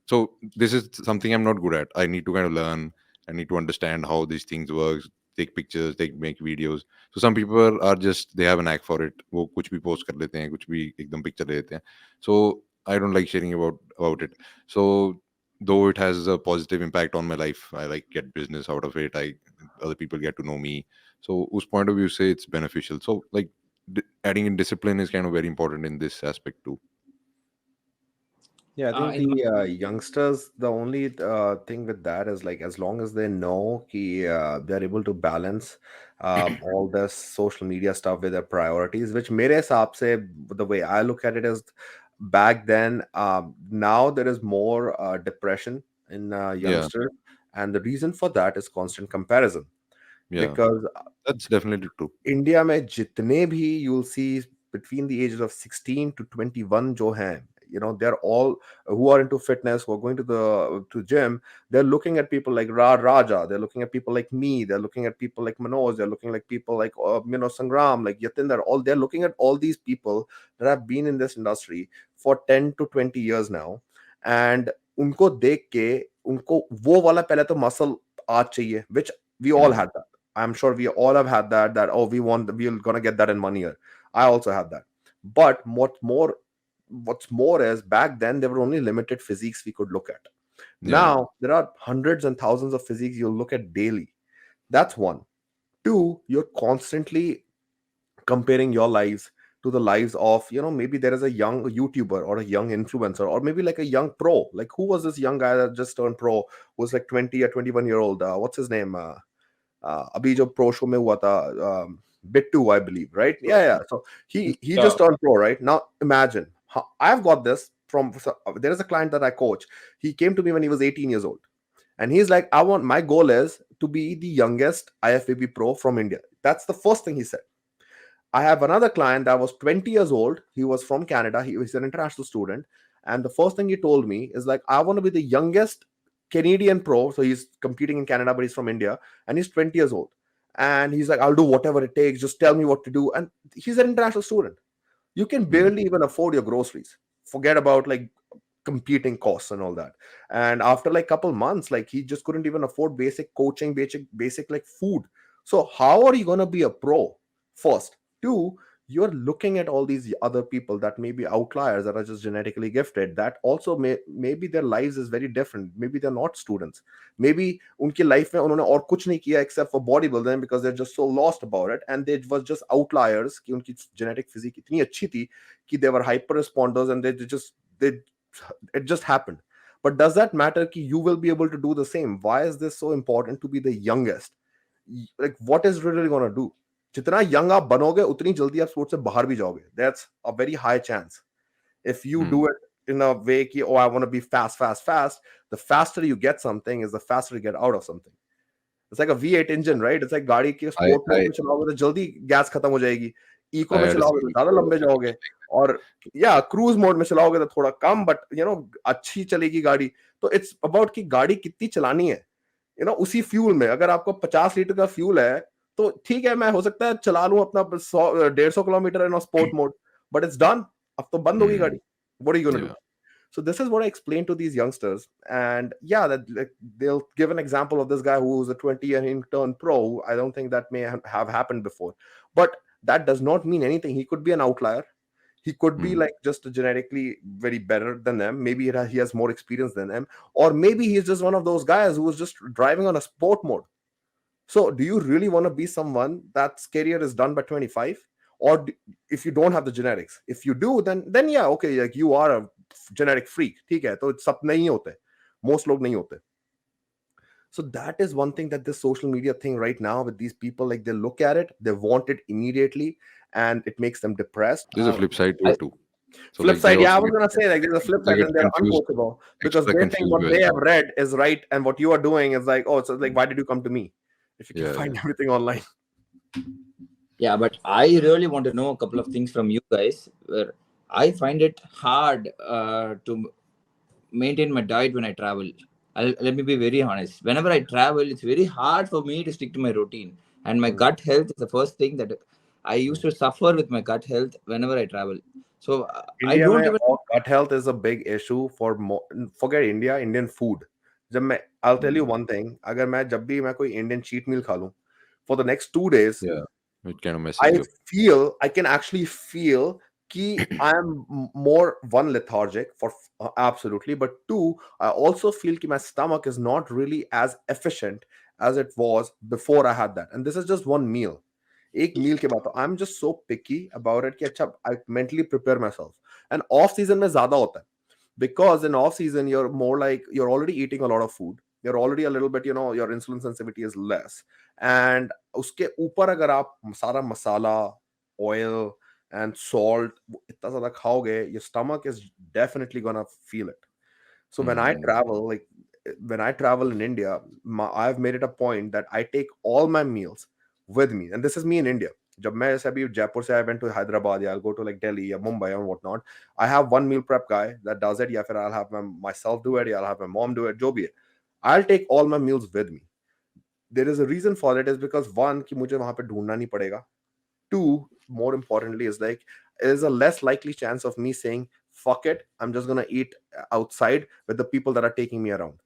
so this is something I'm not good at. I need to kind of learn. I need to understand how these things work. take pictures, they make videos. So some people are just, they have a knack for it. वो कुछ भी post कर लेते हैं, कुछ भी एकदम picture ले लेते हैं. So I don't like sharing about it. So though it has a positive impact on my life, I like get business out of it. Other people get to know me. So whose point of view say it's beneficial. So like adding in discipline is kind of very important in this aspect too. Yeah, I think In my, the youngsters, the only thing with that is like as long as they know they're able to balance all this social media stuff with their priorities, which mere hisab se, the way I look at it is back then, now there is more depression in Yeah, youngsters, and the reason for that is constant comparison yeah, because that's definitely true. India में जितने भी you'll see between the ages of 16 to 21 जो हैं, you know, they're all who are into fitness, who are going to the to gym, they're looking at people like Raja, they're looking at people like me, they're looking at people like Manoj, they're looking like people like you know, Sangram, like Yatin, they're looking at all these people that have been in this industry for 10 to 20 years now, and उनको देख के उनको वो वाला पहले तो muscle आज चाहिए, which we all Mm. had that. I'm sure we all have had that oh, we're gonna get that in 1 year. I also had that. But what's more is back then there were only limited physiques we could look at. Yeah, Now there are hundreds and thousands of physiques you'll look at daily. That's one. Two, you're constantly comparing your lives to the lives of, you know, maybe there is a young YouTuber or a young influencer or maybe like a young pro. Like who was this young guy that just turned pro who was like 20 or 21-year old? What's his name? अभी जो pro show में हुआ था, Bittu, I believe, right? Yeah. So he yeah. just turned pro, right? Now imagine, I've got this from, so, there is a client that I coach. He came to me when he was 18 years old, and he's like, my goal is to be the youngest IFBB pro from India. That's the first thing he said. I have another client that was 20 years old. He was from Canada. He was an international student. And the first thing he told me is like, I want to be the youngest Canadian pro. So he's competing in Canada, but he's from India and he's 20 years old. And he's like, I'll do whatever it takes. Just tell me what to do. And he's an international student. You can mm. barely even afford your groceries. Forget about like competing costs and all that. And after like couple months, like he just couldn't even afford basic coaching, basic like food. So how are you going to be a pro? First. Two, you're looking at all these other people that may be outliers that are just genetically gifted, that also maybe their lives is very different, maybe they're not students, maybe unki life mein unhone aur kuch nahi kiya except for bodybuilding because they're just so lost about it and they was just outliers ki unki genetic physique itni achhi thi ki they were hyper responders and they it just happened. But does that matter ki you will be able to do the same? Why is this so important to be the youngest? Like what is really going to do? जितना young आप बनोगे उतनी जल्दी आप sports से बाहर भी जाओगे. That's a very high chance. If you do Mm. it in a way कि oh, I want to be fast, the faster you get something is the faster you get out of something. It's like a V8 engine, right? It's like गाड़ी के I sport mode I में चलाओगे तो जल्दी gas खत्म हो जाएगी. Eco I में had a चलाओगे तो similar ज्यादा लंबे जाओगे. और या क्रूज मोड में चलाओगे तो थोड़ा कम, बट यू नो अच्छी चलेगी गाड़ी. तो इट्स अबाउट कि गाड़ी कितनी चलानी है, यू नो, उसी फ्यूल में. अगर आपको 50 लीटर का फ्यूल है तो ठीक है, मैं हो सकता है चला लूं अपना 100 150 kilometre in sport mode, but it's done. अब तो बंद होगी गाड़ी. Mm. What are you gonna do? Yeah. So this is what I explain to these youngsters, and yeah, that like, they'll give an example of this guy who was a 20 and he turned pro. I don't think that may have happened before, but that does not mean anything. He could be an outlier. He could be Mm. like just genetically very better than them. Maybe he has more experience than them, or maybe he's just one of those guys who was just driving on a sport mode. So, do you really want to be someone that's career is done by 25? Or if you don't have the genetics, if you do, then yeah, okay, like you are a genetic freak. ठीक है, तो सब नहीं होते. Most लोग नहीं होते. So that is one thing that this social media thing right now with these people, like they look at it, they want it immediately, and it makes them depressed. There's a flip side to I, it too. So Flip like they side, yeah, I also was get, gonna say like there's a flip they side get and they're confused, uncoachable because extra they think confused what by they have that. read is right and what you are doing is like, oh, so like why did you come to me if you can Yeah, find yeah. everything online? yeah, but I really want to know a couple of things from you guys. Where I find it hard to maintain my diet when I travel. Let me be very honest. Whenever I travel, it's very hard for me to stick to my routine. And my gut health is the first thing that I used to suffer with my gut health whenever I travel. So I India don't में even. और gut health is a big issue for forget India, Indian food. जब मैं I'll tell you one thing, अगर मैं जब भी मैं कोई Indian cheat meal खा लूं, for the next 2 days, Yeah, it kind of messes I you up. I can actually feel ki I'm more one lethargic for absolutely, but two, I also feel ki my stomach is not really as efficient as it was before I had that. And this is just one meal. एक मील के बाद तो I'm just so picky about it कि अच्छा I mentally prepare myself. And off season में ज़्यादा होता है because in off season you're more like you're already eating a lot of food, you're already a little bit, your insulin sensitivity is less, and उसके ऊपर अगर आप सारा मसाला, oil and salt इतना ज़्यादा खाओगे, your stomach is definitely gonna feel it. So when I Mm. travel, like when I travel in India, I've made it a point that I take all my meals with me, and this is me in India. जब मैं ऐसे अभी जयपुर से I went to Hyderabad, या I'll go to like Delhi या Mumbai or whatnot, I have one meal prep guy that does it, या फिर I'll have myself do it, या I'll have my mom do it, जो भी है. I'll take all my meals with me. There is a reason for it, is because one कि मुझे वहां पे ढूंढना नहीं पड़ेगा. Two, more importantly, is like there's a less likely chance of me saying fuck it, I'm just gonna eat outside with the people that are taking me around.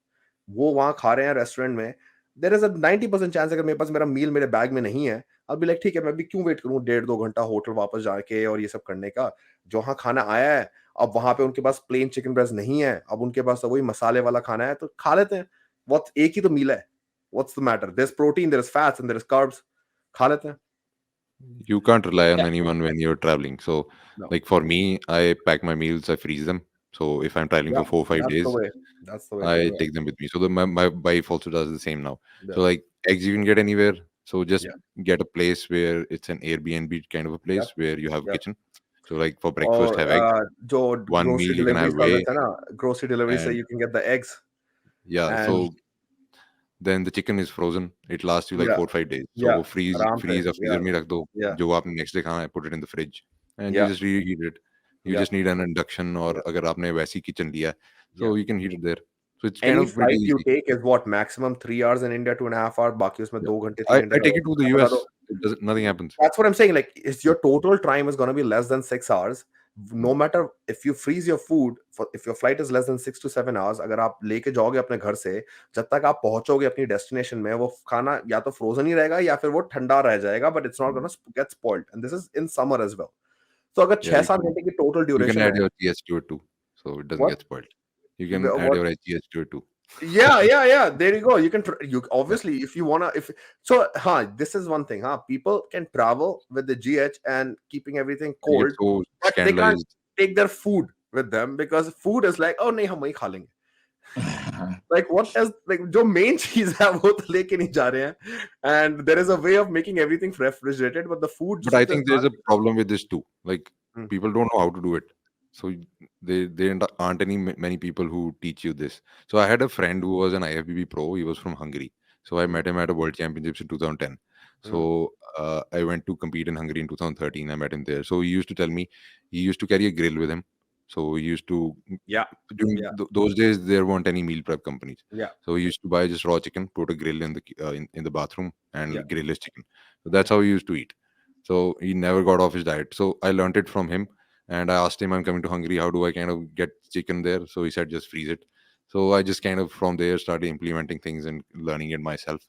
वो वहां खा रहे हैं रेस्टोरेंट में, देर इज अ 90% चांस अगर मेरे पास मेरा मील मेरे बैग में नहीं है, अब भी लाइक ठीक है, मैं भी क्यों वेट करूं 1.5-2 घंटा होटल वापस जाके और ये सब करने का. जो वहां खाना आया है, अब वहां पे उनके पास प्लेन चिकन ब्रेस्ट नहीं है, अब उनके पास तो वही मसाले वाला खाना है, तो खा लेते हैं. व्हाट, एक ही तो मील है. What's the matter, there is protein, there is fats and there is carbs. खा लेते हैं. You can't rely on Yeah. anyone when you're traveling. So, No. like for me, I pack my meals, I freeze them. So if I'm traveling Yeah, for 4 or 5 that's the days, way. That's the way to I do it. take them with me. So my wife also does the same now. Yeah. So like eggs you can get anywhere. So just Yeah. get a place where it's an Airbnb kind of a Yep. place where you have a Yep. kitchen. So like for breakfast और have eggs. जो One grocery meal you can delivery have service whey है ना, grocery delivery से and you can get the eggs yeah. And So then the chicken is frozen. It lasts you like या 4 or 5 days. So या वो आराम से freeze या या freezer में रख दो. या जो आपने next day खाना है, put it in the fridge and you या just reheat it. You या just need an induction or या अगर आपने वैसी kitchen लिया, या so you can heat it there. So it's kind any of pretty flight you easy. Take is what maximum 3 hours in India, 2.5 hours, बाकी उसमें Yeah. 2 घंटे I, 3 घंटे I का take it to the बता US. दो. It doesn't nothing happens. That's what I'm saying. Like, is your total time is going to be less than 6 hours. No matter if you freeze your food, if your flight is less than 6 to 7 hours, अगर आप लेके जाओगे अपने घर से, जब तक आप पहुंचोगे अपनी डेस्टिनेशन में, वो खाना या तो फ्रोजन ही रहेगा या फिर वो ठंडा रह जाएगा, but it's not gonna get spoiled. And this is in summer as well. तो अगर Yeah, 6-7 घंटे की total you can duration add है, your GH to it too, so it doesn't what get spoiled. You can add what your GH to it too. yeah, there you go. You can you Yeah. obviously, if you wanna, if so, this is one thing, people can travel with the GH and keeping everything I get cold, so but they can't scandalized. take their food with them because food is like, oh nahi hum wahi kha lenge. Like what else, like जो main चीज है वो तो लेके नहीं जा रहे हैं, and there is a way of making everything refrigerated, but the food जो But I सबसे think there's a problem with this too. Like Hmm. people don't know how to do it. So there aren't many people who teach you this. So I had a friend who was an IFBB pro. He was from Hungary. So I met him at a World Championships in 2010. Hmm. So I went to compete in Hungary in 2013. I met him there. So he used to tell me he used to carry a grill with him. So he used to Yeah, during yeah, those days there weren't any meal prep companies. yeah, So he used to buy just raw chicken, put a grill in the in the bathroom, yeah, and grill his chicken. So that's how he used to eat. So he never got off his diet. So I learned it from him. And I asked him, I'm coming to Hungary. How do I kind of get chicken there? So he said, just freeze it. So I just kind of from there started implementing things and learning it myself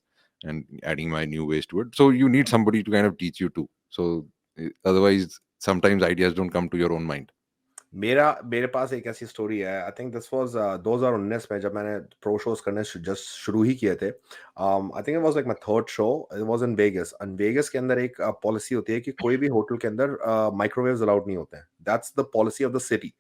and adding my new ways to it. So you need somebody to kind of teach you too. So otherwise, sometimes ideas don't come to your own mind. मेरे पास एक ऐसी story है. I think this was 2019 में, जब मैंने pro shows करने just शुरू ही किए थे. I think it was like my third show. It was in Vegas, and Vegas के अंदर एक पॉलिसी होती है कि कोई भी होटल के अंदर माइक्रोवेव्स अलाउड नहीं होते हैं. That's the policy of the city.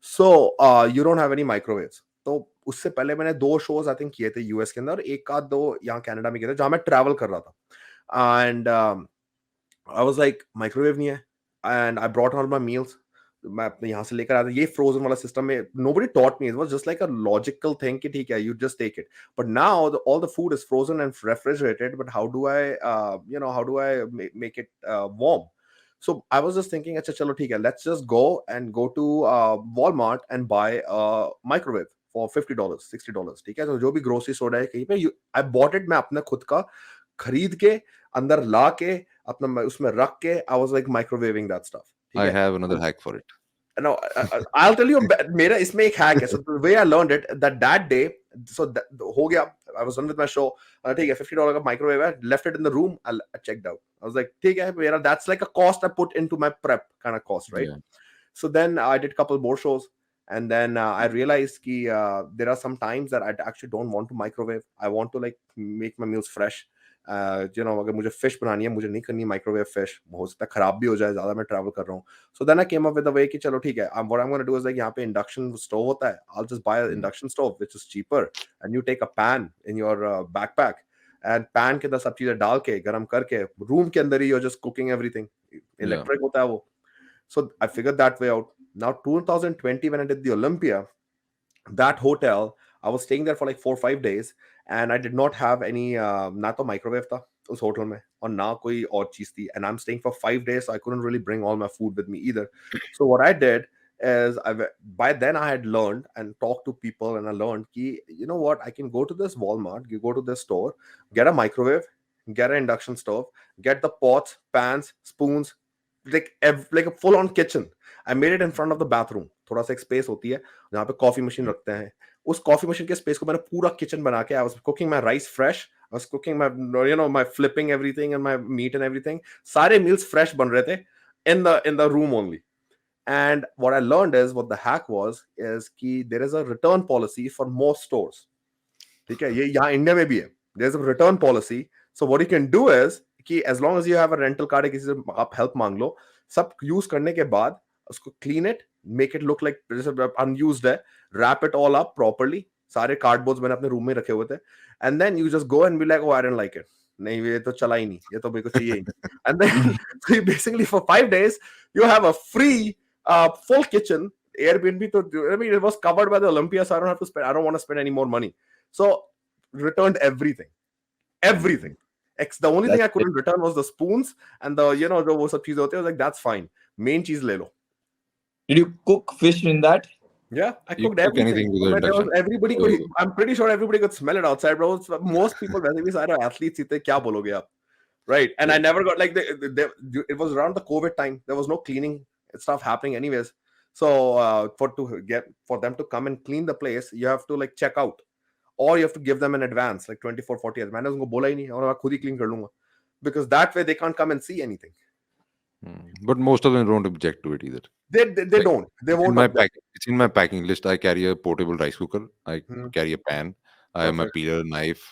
So you don't have any microwaves. तो उससे पहले मैंने 2 शोज आई थिंक किए थे यूएस के अंदर, एक आध दो यहाँ कनाडा में किए थे जहाँ मैं ट्रैवल कर रहा था. And I was like microwave नहीं है, and I brought all my meals. मैं अपने यहाँ से लेकर आया था. ये फ्रोजन वाला सिस्टम में nobody taught me. It was just like a logical thing कि ठीक है, you just take it. But now all the food is frozen and refrigerated, but how do I make it warm? So I was just thinking, अच्छा चलो ठीक है, let's just go to Walmart and buy a microwave for $50, $60. ठीक है, तो जो भी grocery store है कहीं पे, I bought it, मैं अपना खुद का खरीद के अंदर ला के अपना उसमें रख के, I was like microwaving that stuff. ठीक I है. have another hack for it. No, I'll tell you. मेरा इसमें एक hack है. So the way I learned it, that day, so हो गया, I was done with my show. ठीक है, $50 का microwave है, left it in the room. I checked out. I was like, ठीक है, मेरा that's like a cost I put into my prep kind of cost, right? Yeah. So then I did a couple more shows, and then I realized कि there are some times that I actually don't want to microwave. I want to like make my meals fresh. अगर मुझे fish बनानी है, मुझे नहीं करनी microwave fish, हो सकता है खराब भी हो जाए, ज्यादा मैं ट्रैवल कर रहा हूँ. So then I came up with the way कि चलो ठीक है, what I am gonna do is like यहाँ पे इंडक्शन स्टोव होता है, I will just buy induction stove which is cheaper, and you take a pan in your backpack, and pan के अंदर सब चीजें डाल के गर्म करके रूम के अंदर ही you just cooking everything. Yeah. Electric होता है वो. So I figured that way out. Now 2020 when I did the Olympia, that hotel, I was staying there for like 4 or 5 days, and I did not have any ना तो microwave था उस hotel में और ना कोई और चीज थी, and I'm staying for 5 days, so I couldn't really bring all my food with me either. So what I did is by then I had learned and talked to people, and I learned ki, you know what, I can go to this Walmart, you go to this store, get a microwave, get an induction stove, get the pots, pans, spoons, like a full on kitchen. I made it in front of the bathroom. थोड़ा सा एक space होती है जहाँ पे coffee machine रखते हैं, उस कॉफी मशीन के स्पेस को मैंने पूरा किचन बना के, I was cooking my rice fresh, I was cooking my my flipping everything and my meat and everything. सारे meals fresh बन रहे थे in the room only. And what I learned is, what the hack was is कि there is a return policy for most stores. ठीक है, ये यहाँ India में भी है. There's a return policy. So what you can do is कि as long as you have a rental card, किसी से आप help मांग लो, सब यूज करने के बाद उसको clean it, make it look like जैसे unused है, wrap it all up properly. सारे कार्डबोर्ड्स मैंने अपने रूम में रखे हुए थे, and then you just go and be like, oh, I didn't like it. नहीं, ये तो चला ही नहीं, ये तो मेरे को चाहिए ही नहीं. And then so you basically for 5 days you have a free full kitchen. Airbnb, I mean, it was covered by the Olympia, so I don't have to spend. I don't want to spend any more money. So returned everything. The only thing I couldn't return was the spoons and the the वो सब चीजें होती है. I was like, that's fine. Main चीज ले लो. Did you cook fish in that? Yeah, I You cooked cook everything. anything with the There was induction. everybody could. I'm pretty sure everybody could smell it outside, bro. Most people, वैसे भी सारे athletes ही थे, क्या बोलोगे आप? Right, and I never got like it was around the COVID time. There was no cleaning stuff happening anyways. So for them to come and clean the place, you have to like check out, or you have to give them an advance like 24 40 hours. मैंने उनको बोला ही नहीं, और मैं खुद ही clean कर लूंगा, because that way they can't come and see anything. But most of them don't object to it either. They Like, don't. They won't. It's in my packing list. I carry a portable rice cooker. I carry a pan. I have my peeler, knife,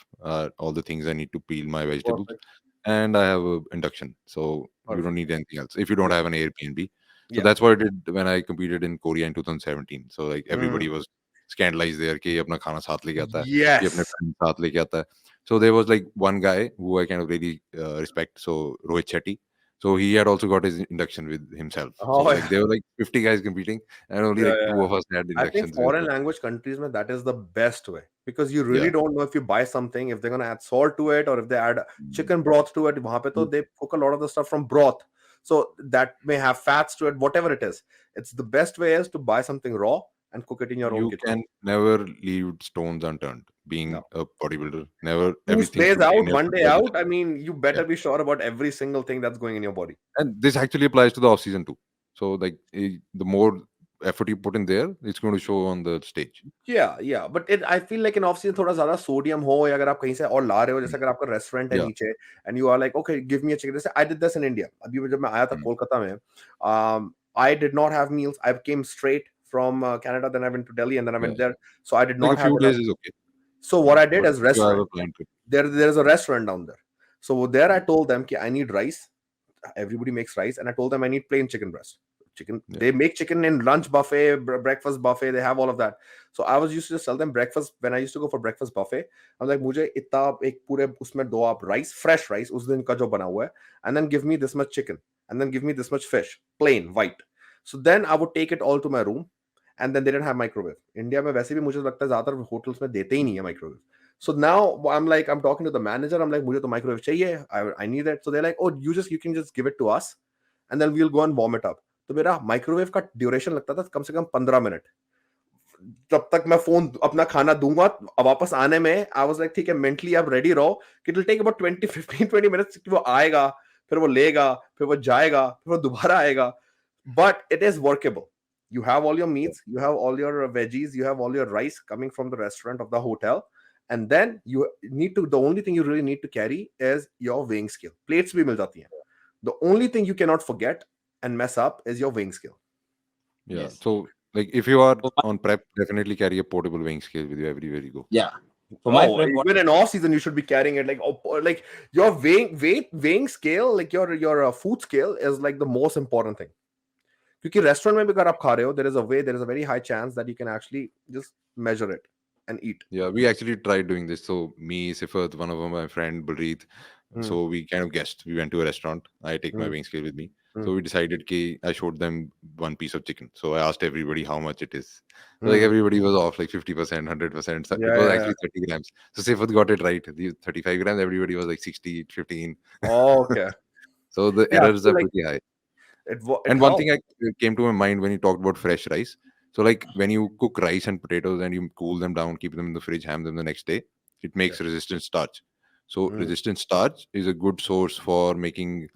all the things I need to peel my vegetables. Perfect. And I have an induction. So you don't need anything else if you don't have an Airbnb. So that's what I did when I competed in Korea in 2017. So like everybody was scandalized there कि अपना खाना साथ लेके आता है, कि अपने friend साथ लेके आता है. So there was like one guy who I kind of really respect. So Rohit Shetty. So he had also got his induction with himself. So like there were like 50 guys competing, and only like 2 of us had inductions. I think foreign language countries, man, that is the best way, because you really don't know if you buy something, if they're gonna add salt to it or if they add chicken broth to it. वहाँ पे तो they cook a lot of the stuff from broth, so that may have fats to it, whatever it is. It's the best way is to buy something raw and cook it in your own kitchen. You can never leave stones unturned. Being a bodybuilder, never. 2 days out, 1 day out. I mean, you better be sure about every single thing that's going in your body. And this actually applies to the off season too. So like the more effort you put in there, it's going to show on the stage. Yeah, but I feel like in off season थोड़ा ज़्यादा sodium हो, या अगर आप कहीं से और ला रहे हो, जैसे अगर आपका restaurant है नीचे, and you are like, okay, give me a chicken. I did this in India. अभी जब मैं आया था कोलकाता में, I did not have meals. I came straight from Canada, then I went to Delhi, and then I went there. So I did not have a few days is okay. So what I did is restaurant. There is a restaurant down there. So there I told them I need rice. Everybody makes rice, and I told them I need plain chicken breast. They make chicken in lunch buffet, breakfast buffet. They have all of that. So I was used to just tell them breakfast. When I used to go for breakfast buffet, I was like, मुझे इतना एक पूरे उसमें दो आप rice, fresh rice उस दिन का जो बना हुआ है, and then give me this much chicken, and then give me this much fish, plain white. So then I would take it all to my room, and then they didn't have microwave. India में वैसे भी मुझे लगता है ज़्यादातर hotels में देते ही नहीं है microwave. So now I'm talking to the manager. I'm like, मुझे तो microwave चाहिए. I need it. So they're like, oh, you can just give it to us, and then we'll go and warm it up. तो मेरा microwave का duration लगता था कम से कम 15 minute. तब तक मैं फोन अपना खाना दूंगा, वापस आने में आई वाज लाइक ठीक है, मेंटली आप रेडी रहो कि it will take about 20 minutes कि वो आएगा, फिर वो लेगा, फिर वो जाएगा, फिर वो दोबारा आएगा. But it is workable. You have all your meats, you have all your veggies, you have all your rice coming from the restaurant of the hotel, and then you need to, the only thing you really need to carry is your weighing scale. Plates bhi mil jati hain. The only thing you cannot forget and mess up is your weighing scale. Yeah. Yes. So like if you are For my, on prep, definitely carry a portable weighing scale with you everywhere you go. yeah. For my Oh, prep, what even in off season, you should be carrying it like your weighing scale, like your food scale is like the most important thing. क्योंकि restaurant में भी अगर आप खा रहे हो, there is a way, there is a very high chance that you can actually just measure it and eat. Yeah, we actually tried doing this. So me, Sifat, one of my friend Bharat. Hmm. So we kind of guessed. We went to a restaurant. I take my Hmm. weighing scale with me. Hmm. So we decided I showed them one piece of chicken. So I asked everybody how much it is. So like Hmm. everybody was off like 50%, 100%. So it Yeah, was yeah, yeah. actually 30 grams. So Sifat got it right. The 35 grams, everybody was like 60, 15. Oh, okay. So the Yeah, errors so are like pretty high. it And one helps. thing came to my mind when you talked about fresh rice. So, like when you cook rice and potatoes and you cool them down, keep them in the fridge, ham them the next day, it Yeah. makes resistant starch. So, Hmm. resistant starch is a good source for making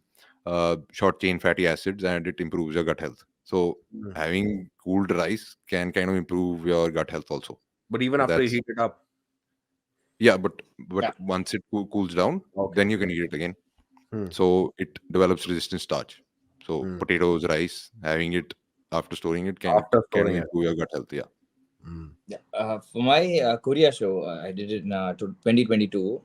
short chain fatty acids and it improves your gut health. So, Hmm. having cooled rice can kind of improve your gut health also. But even So after you that's, heat it up, yeah, but yeah. once it cools down, okay. then you can eat it again. Hmm. So it develops resistant starch. So Hmm. potatoes, rice, having it after storing it can After kind of storing it. improve your gut health. Yeah. Hmm. Yeah. For my Korea show, I did it in 2022.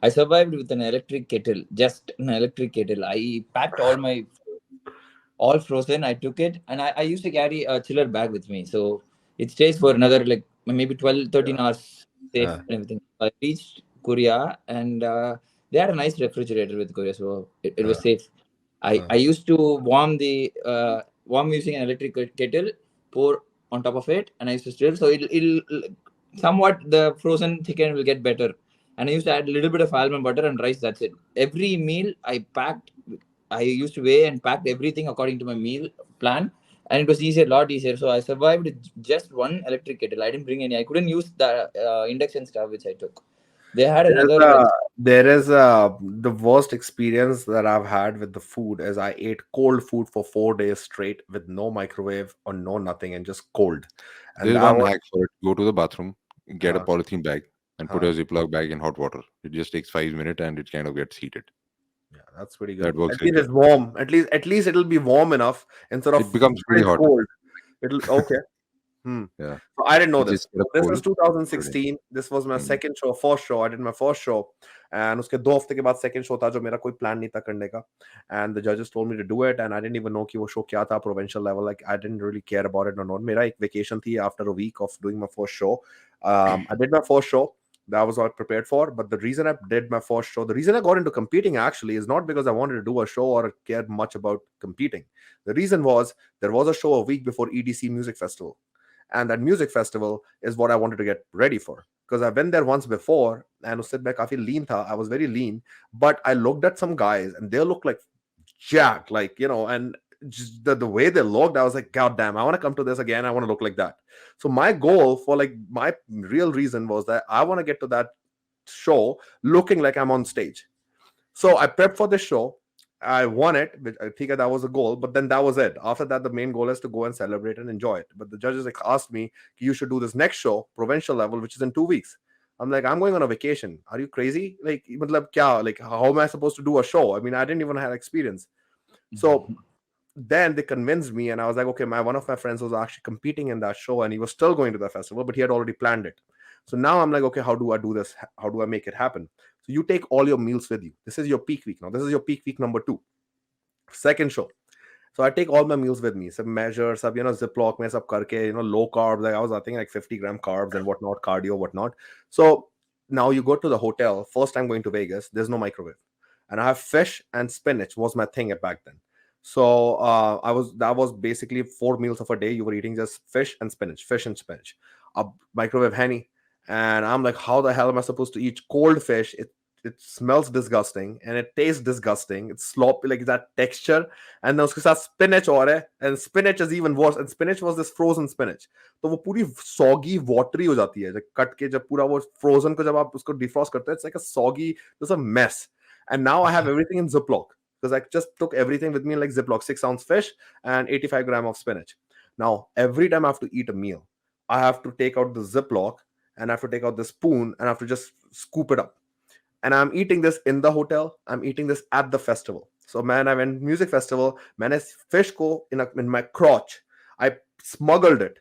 I survived with an electric kettle, just an electric kettle. I packed all frozen. I took it, and I used to carry a chiller bag with me, so it stays for another like maybe 12, Yeah. 13 hours safe Yeah. and everything. I reached Korea, and they had a nice refrigerator with Korea, so it was Yeah. safe. Yeah. I used to warm using an electric kettle, pour on top of it, and I used to stir. So it'll somewhat the frozen chicken will get better. And I used to add a little bit of almond butter and rice. That's it. Every meal I packed. I used to weigh and packed everything according to my meal plan, and it was easier, a lot easier. So I survived with just one electric kettle. I didn't bring any. I couldn't use the induction stove which I took. They had There's another like a there is a the worst experience that I've had with the food is I ate cold food for 4 days straight with no microwave or no nothing and just cold, and There's that one was hack for it. Go to the bathroom, get a uh, polythene bag, and put uh, a Ziploc bag in hot water. It just takes 5 minutes and it kind of gets heated. yeah, that's pretty good. That works At least legit. it's warm. At least it'll be warm enough instead of It becomes pretty very hot. cold. It'll okay. Hmm. Yeah. So I didn't know You this. just get a So this bowl, is put it in. 2016. This was my Mm. second show, first show. I did my first show, and उसके 2 हफ्ते के बाद second show था जो मेरा कोई plan नहीं था करने का, and the judges told me to do it, and I didn't even know कि वो show क्या था provincial level. Like I didn't really care about it or not. मेरा एक vacation थी after a week of doing my first show. I did my first show. That was all I prepared for. But the reason I did my first show, the reason I got into competing actually is not because I wanted to do a show or cared much about competing. The reason was there was a show a week before EDC Music Festival, and that music festival is what I wanted to get ready for because I've been there once before and उससे मैं काफी lean था. I was very lean, but I looked at some guys and they looked like jacked, like and just the way they looked, I was like, God damn, I want to come to this again. I want to look like that. So my goal for like my real reason was that I want to get to that show looking like I'm on stage. So I prepped for this show. I won it, which I think that was a goal, but then that was it. After that, the main goal is to go and celebrate and enjoy it. But the judges like asked me, you should do this next show, provincial level, which is in 2 weeks. I'm like, I'm going on a vacation. Are you crazy? Like, matlab kya? Like, how am I supposed to do a show? I mean, I didn't even have experience. So then they convinced me, and I was like, okay, one of my friends was actually competing in that show, and he was still going to the festival, but he had already planned it. So now I'm like, okay, how do I do this? How do I make it happen? So you take all your meals with you. This is your peak week now. This is your peak week number 2, second show. So I take all my meals with me. Some measure, some Ziploc, mein sab karke, low carbs. Like I was, I think, like 50-gram carbs and whatnot, cardio, whatnot. So now you go to the hotel. First time going to Vegas, there's no microwave, and I have fish and spinach was my thing back then. So that was basically 4 meals of a day. You were eating just fish and spinach. A microwave henny, and I'm like, how the hell am I supposed to eat cold fish? It smells disgusting and it tastes disgusting. It's sloppy, like that texture. And then उसके साथ spinach और है, and spinach is even worse. And spinach was this frozen spinach. तो वो पूरी soggy, watery हो जाती है. जब कट के जब पूरा वो frozen को जब आप उसको defrost करते हैं, it's like a soggy, just a mess. And now I have everything in Ziploc because I just took everything with me in like Ziploc, 6-ounce fish and 85 gram of spinach. Now every time I have to eat a meal, I have to take out the Ziploc and I have to take out the spoon and I have to just scoop it up. And I'm eating this in the hotel. I'm eating this at the festival. So man, I went music festival. मैंने fish को in my crotch. I smuggled it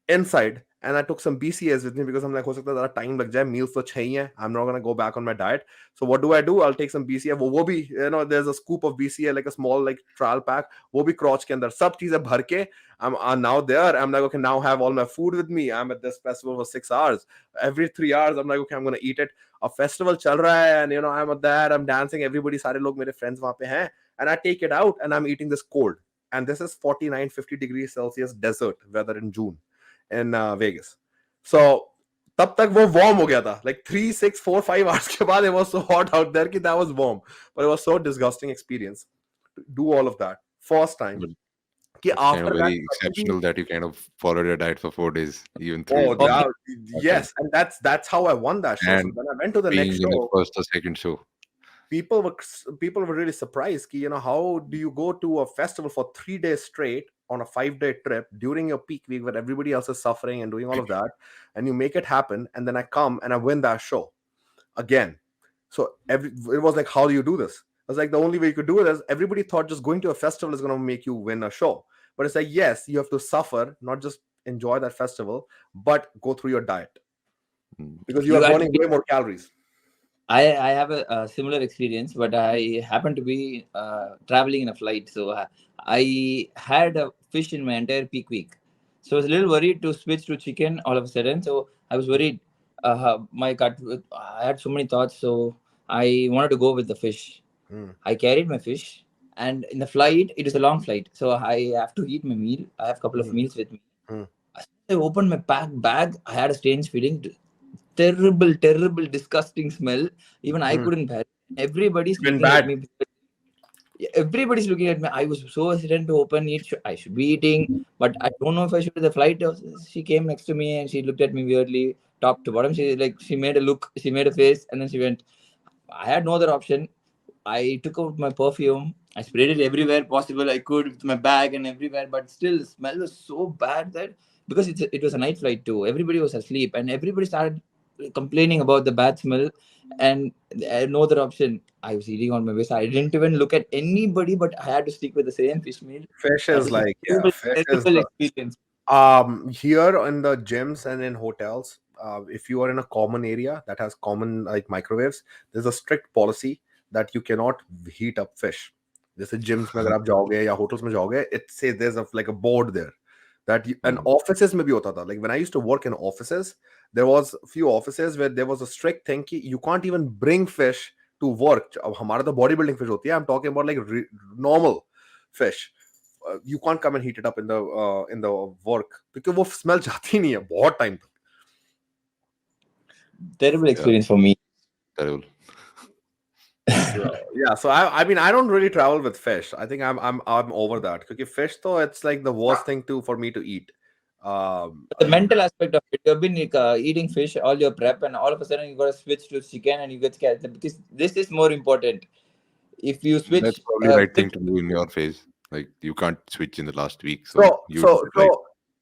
inside, and I took some BCAs with me because I'm like, हो सकता है ज़रा time लग जाए, meals तो छह ही हैं. I'm not gonna go back on my diet. So what do? I'll take some BCA. वो भी, there's a scoop of BCA, like a small like trial pack. वो भी crotch के अंदर सब चीजें भर के. I'm now there. I'm like, okay, now I have all my food with me. I'm at this festival for 6 hours. Every 3 hours, I'm like, okay, I'm gonna eat it. A festival चल रहा है, and I'm at that. I'm dancing. Everybody, सारे लोग मेरे friends वहाँ पे हैं, and I take it out, and I'm eating this cold. And this is 49, 50 degrees Celsius desert weather in June in Vegas. So तब तक वो warm हो गया था, like 3, 6, 4, 5 hours के बाद it was so hot out there कि that was warm, but it was so disgusting experience to do all of that first time. But कि it's kind of after that, very exceptional that you kind of followed your diet for 4 days, even oh through yeah, that yes, time. and that's how I won that show. So And when I went to the next being in the show, first or second show. people were really surprised कि, how do you go to a festival for 3 days straight on a 5-day trip during your peak week where everybody else is suffering and doing all of that, and you make it happen, and then I come and I win that show again. So it was like, how do you do this? I was like, the only way you could do it is, everybody thought just going to a festival is going to make you win a show, but it's like, yes, you have to suffer, not just enjoy that festival, but go through your diet, because you You are had to burning be, way more calories. I have a similar experience, but I happen to be traveling in a flight, so I had a fish in my entire peak week. So I was a little worried to switch to chicken all of a sudden. So I was worried. My gut, I had so many thoughts, so I wanted to go with the fish. I carried my fish, and in the flight, it is a long flight, so I have to eat my meal. I have a couple of meals with me. Mm. As soon as I opened my bag, I had a strange feeling. Terrible, disgusting smell. Even I couldn't bear it. Everybody's Been looking at bad. me. Everybody's looking at me. I was so hesitant to open it. I should be eating, but I don't know if I should. The flight, she came next to me and she looked at me weirdly, top to bottom. She made a look, she made a face, and then she went. I had no other option. I took out my perfume. I sprayed it everywhere possible I could with my bag and everywhere, but still the smell was so bad that, because it was a night flight too. Everybody was asleep and everybody started complaining about the bad smell, and I had no other option. I was eating on my way, so I didn't even look at anybody, but I had to stick with the same fish meal. Fish That is was a like, yeah, terrible, fish is terrible the experience. here in the gyms and in hotels, if you are in a common area that has common like microwaves, there's a strict policy that you cannot heat up fish. जैसे gyms में अगर आप जाओगे या hotels में जाओगे, it says there's like a board there that and offices में भी होता था. Like when I used to work in offices, there was a few offices where there was a strict thing कि you can't even bring fish to work. अब हमारा तो bodybuilding fish होती है. I'm talking about like normal fish. You can't come and heat it up in the work because वो smell जाती नहीं है बहुत time तक. Terrible experience for me. Terrible. So I mean I don't really travel with fish. I think I'm over that because fish though it's like the worst thing for me to eat. The mental aspect of it, you've been eating fish all your prep, and all of a sudden you got to switch to chicken and you get scared, because this is more important. If you That's switch probably the right thing to do in your phase. Like you can't switch in the last week, so so you so did it right.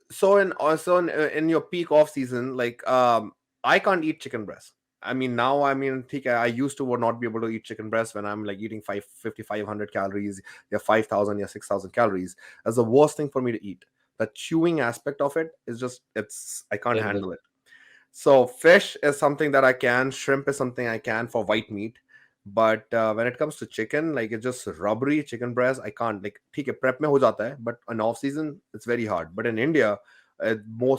so in also in your peak off season, like I can't eat chicken breast. I mean now ठीक है, I used to not be able to eat chicken breast when I'm like eating 5,500 calories, yeah, 5,000, yeah, 6,000 calories. That's the worst thing for me to eat. The chewing aspect of it is just I can't Terrible. handle it. So fish is something that I can, shrimp is something I can for white meat. But when it comes to chicken, like it's just rubbery chicken breast, I can't. Like ठीक है, prep में हो जाता है, but in off season it's very hard. But in India,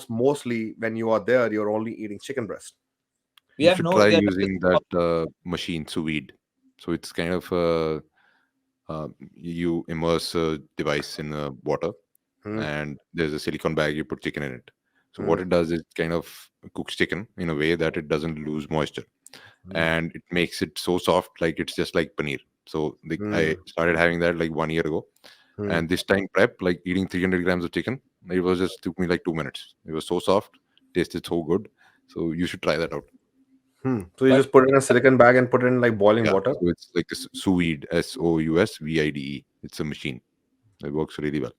mostly when you are there, you're only eating chicken breast. we You have should no try we are using that machine sous vide. So it's kind of you immerse a device in water, and there's a silicone bag, you put chicken in it. So what it does is kind of cooks chicken in a way that it doesn't lose moisture, and it makes it so soft, like it's just like paneer. So I started having that like 1 year ago, and this time prep, like eating 300 grams of chicken, it was just took me like 2 minutes. It was so soft, tasted so good. So you should try that out. So you but just put it in a silicone bag and put it in like boiling Yeah, water. so it's like this sous vide, SOUSVIDE. It's a machine. It works really well.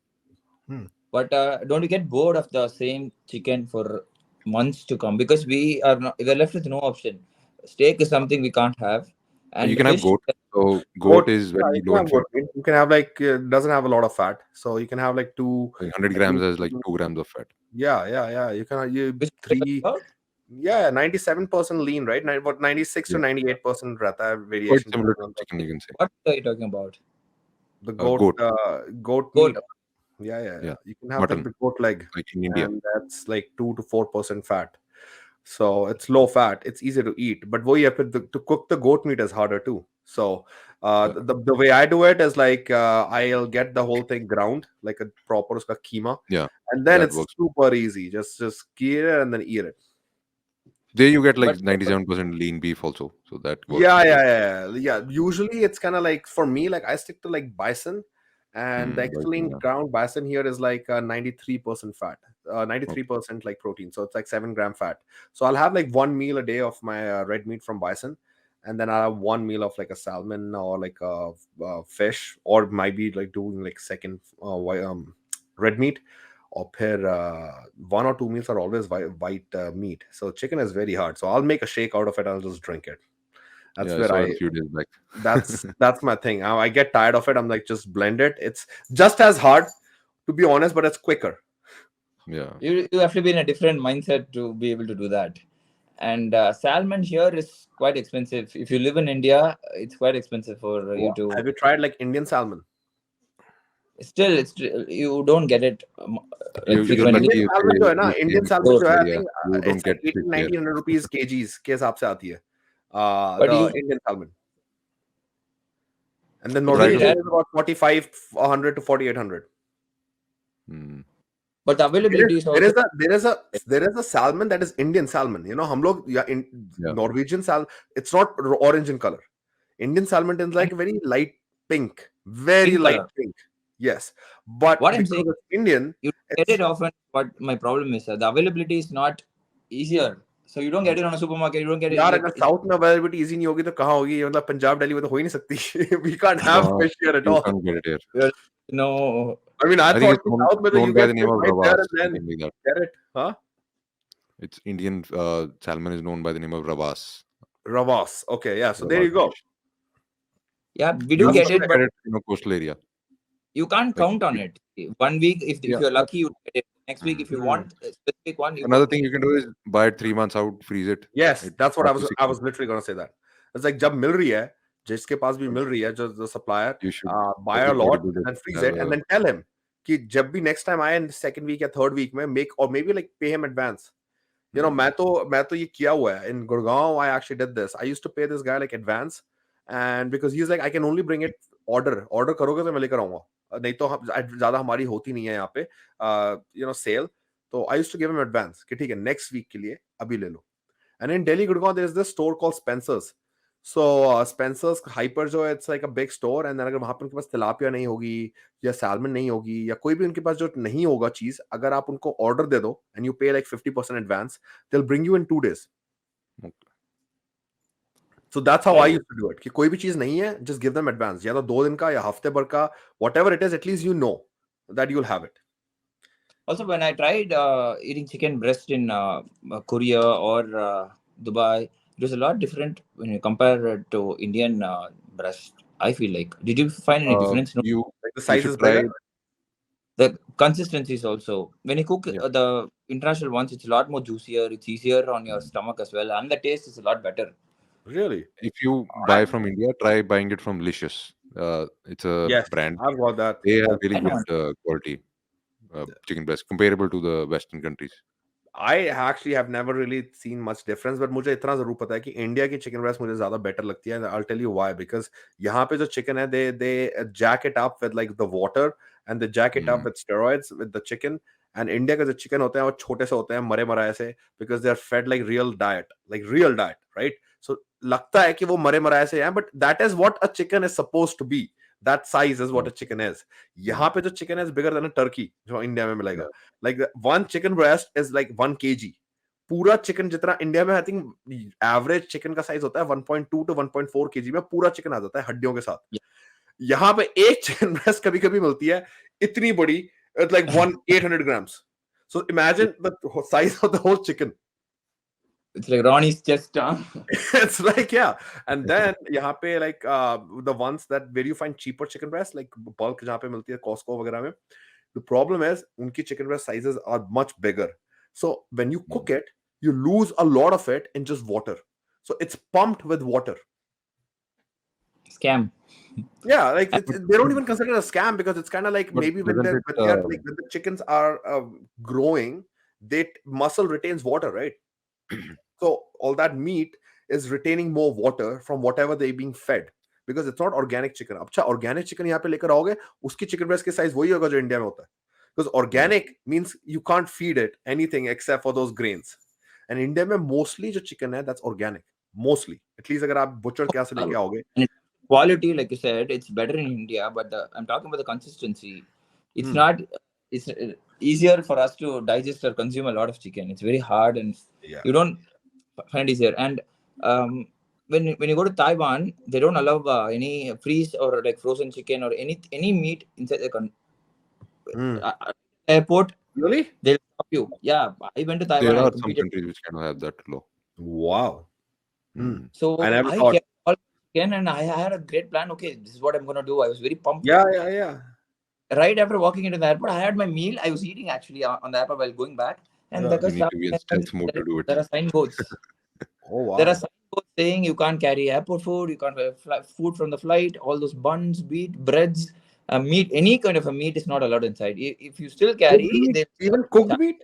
but don't you get bored of the same chicken for months to come, because we're left with no option. Steak is something we can't have, You and can have fish. goat. So Goat, goat is yeah, very you low can in have fat. goat meat. You can have like doesn't have a lot of fat, so you can have like two, Like 100 at grams least has like 2 grams of fat. yeah. You can have you Which are you talking three, about? yeah, 97% lean, right? What 96 to Yeah, 98% रहता है quite variation similar depending to on chicken, you can say. What are you talking about? the goat Goat, goat Goat. meat. Yeah. yeah, You can have like mutton, the goat leg, like in India. and that's like 2 to 4% fat. So it's low fat. It's easy to eat, but we have to cook the goat meat is harder too. So Yeah, the way I do it is like I'll get the whole thing ground like a proper uska keema, yeah, and then that it's works. super easy. Just key it and then eat it. There you get like But 97% lean beef also, so that works Yeah, great. Usually it's kind of like for me, like I stick to like bison, and the extra Bison, lean yeah. ground bison here is like 93% fat, Okay. 93% like protein. So it's like 7 gram fat. So I'll have like one meal a day of my red meat from bison, and then I'll have one meal of like a salmon or like a fish, or might be like doing like second red meat. Or pair, 1 or 2 meals are always white meat. So chicken is very hard. So I'll make a shake out of it. I'll just drink it. That's Yeah, I where saw it I a few days back. that's my thing. I get tired of it. I'm like, just blend it. It's just as hard, to be honest, but it's quicker. Yeah, you have to be in a different mindset to be able to do that. And salmon here is quite expensive. If you live in India, it's quite expensive for you to. Have you tried like Indian salmon? Still, you don't get it like you're frequently. lucky Indian if salmon जो है ना, you stay Indian in a salmon जो coastal है, I area. think You don't it's like get fish 18, here. 1900 rupees kgs के हिसाब से आती है. But The you, Indian salmon, and the it's Try very to Norwegian rare. get. is about 4500 to 4800. Hmm. But the availability is also. There is a salmon that is Indian salmon. You know, हम लोग या in Yeah, Norwegian salmon, it's not orange in color. Indian salmon is And like very light pink, very pink light color. pink. Yes, but What I'm because saying, it's Indian, you don't get it's it often. But my problem is the availability is not easier. So you don't get it on a supermarket. You don't get it यार like अगर it's. South में availability easy नहीं होगी तो कहाँ होगी? ये मतलब पंजाब दिल्ली में तो हो ही नहीं सकती. We can't have no, fish here at you all. can't get it here. Well, no, I mean, I I think thought it's कि साउथ में तो known you by get the name fish of right there Ravas, and then something like that. get it, huh? It's Indian salmon is known by the name of Ravas. Ravas. Okay, yeah. So there Ravas you go. fish. yeah, we do You get That's it, should but get it in a coastal area. you can't Like count on it. 1 week, if yeah. you're lucky, you get it. Next week, if you correct. want a specific one, you Another won't thing get you it. can do is buy it 3 months out, freeze it. Yes, It that's what lasts you six I was months. literally gonna say that. It's like जब मिल रही है, जिसके पास भी मिल रही है, जो the supplier, You should buy a every lot bodybuilder and then should freeze have it and a then tell him कि जब भी next time आए in second week या third week में make, or maybe like pay him advance. You know, मैं तो ये किया हुआ है in Gurgaon. I actually did this. I used to pay this guy like advance, and because he's like, I can only bring it order करोगे तो मैं लेकर आऊंगा. नहीं तो ज्यादा हमारी होती नहीं है यहाँ पे, you know, sale. तो I used to give him advance कि ठीक है next week के लिए अभी ले लो. And in Delhi, Gurgaon, there's this store called Spencer's. So Spencer's Hyper जो है, it's like a big store, and then अगर वहाँ पे उनके पास तिलापिया नहीं होगी या salmon नहीं होगी या कोई भी उनके पास जो नहीं होगा चीज, अगर आप उनको ऑर्डर दे दो and you pay like 50% advance, they'll bring you in 2 days. So that's how I used to do it. कि कोई भी चीज नहीं है, just give them advance. या तो 2 दिन का या हफ्ते भर का, whatever it is, at least you know that you'll have it. Also, when I tried eating chicken breast in Korea or Dubai, it was a lot different when you compare it to Indian breast. I feel like. Did you find any difference? No. You Like the you size is should try. bigger. The consistency is also, when you cook Yeah. the international ones, it's a lot more juicier. It's easier on your stomach as well, and the taste is a lot better. Really? If you buy from India, try buying it from Licious. It's a Yes, brand. I've got that. They have really I good know. quality chicken breast comparable to the Western countries. I actually have never really seen much difference, but मुझे इतना जरूर पता है कि India की chicken breast मुझे ज्यादा better लगती है. I'll tell you why. Because यहाँ पे जो chicken है, they jack it up with like the water, and they jack it up with steroids with the chicken. And India का जो chicken होते हैं वो छोटे से होते हैं, मरे मराए से, because they are fed like real diet, right? So लगता है कि वो मरे मराए से हैं, but that is what a chicken is supposed to be. That size is what a chicken is. यहाँ पे जो chicken is bigger than a turkey जो इंडिया में मिलेगा. Like one chicken breast is like 1 kg. पूरा chicken जितना India में, I think average chicken का साइज होता है 1.2 to 1.4 kg में पूरा चिकन आ जाता है हड्डियों के साथ. Yeah. यहाँ पे एक चिकन ब्रेस्ट कभी कभी मिलती है इतनी बड़ी, like 800 grams. So imagine the size of the whole chicken. It's like Ronnie's chest. It's like, yeah. And then यहाँ पे like the ones that where you find cheaper chicken breast, like bulk जहाँ पे मिलती है Costco वगैरह में. The problem is उनकी chicken breast sizes are much bigger. So when you cook it, you lose a lot of it in just water. So it's pumped with water. Scam. Yeah, like they don't even consider it a scam, because it's kind of like, But maybe when doesn't they are it, like when the chickens are growing, muscle retains water, right? So all that meat is retaining more water from whatever they're being fed, because it's not organic chicken. अच्छा organic chicken यहाँ पे लेकर आओगे, उसकी chicken breast के size वही होगा जो इंडिया में होता है, because organic means you can't feed it anything except for those grains. And India में mostly जो chicken है, that's organic, mostly, at least अगर आप butcher के यहाँ से लेके आओगे. And quality, like you said, it's better in India, but I'm talking about the consistency. It's not. It's easier for us to digest or consume a lot of chicken. It's very hard, and you don't find it easier. And when you go to Taiwan, they don't allow any freeze or like frozen chicken or any meat inside the airport. Really? They'll stop you. Yeah, I went to Taiwan. there I are some competed. countries which cannot have that law. Wow. So I never I thought. kept all chicken, and I had a great plan. Okay, this is what I'm gonna do. I was very pumped. Yeah. Right after walking into the airport, I had my meal. I was eating actually on the airport while going back, and the You guy need stopped to be in me and stealth mode to do it. there are signboards. Oh wow. There are signboards saying you can't carry airport food, you can't have food from the flight. All those buns, breads, meat, any kind of a meat is not allowed inside. If you still carry, even cooked meat.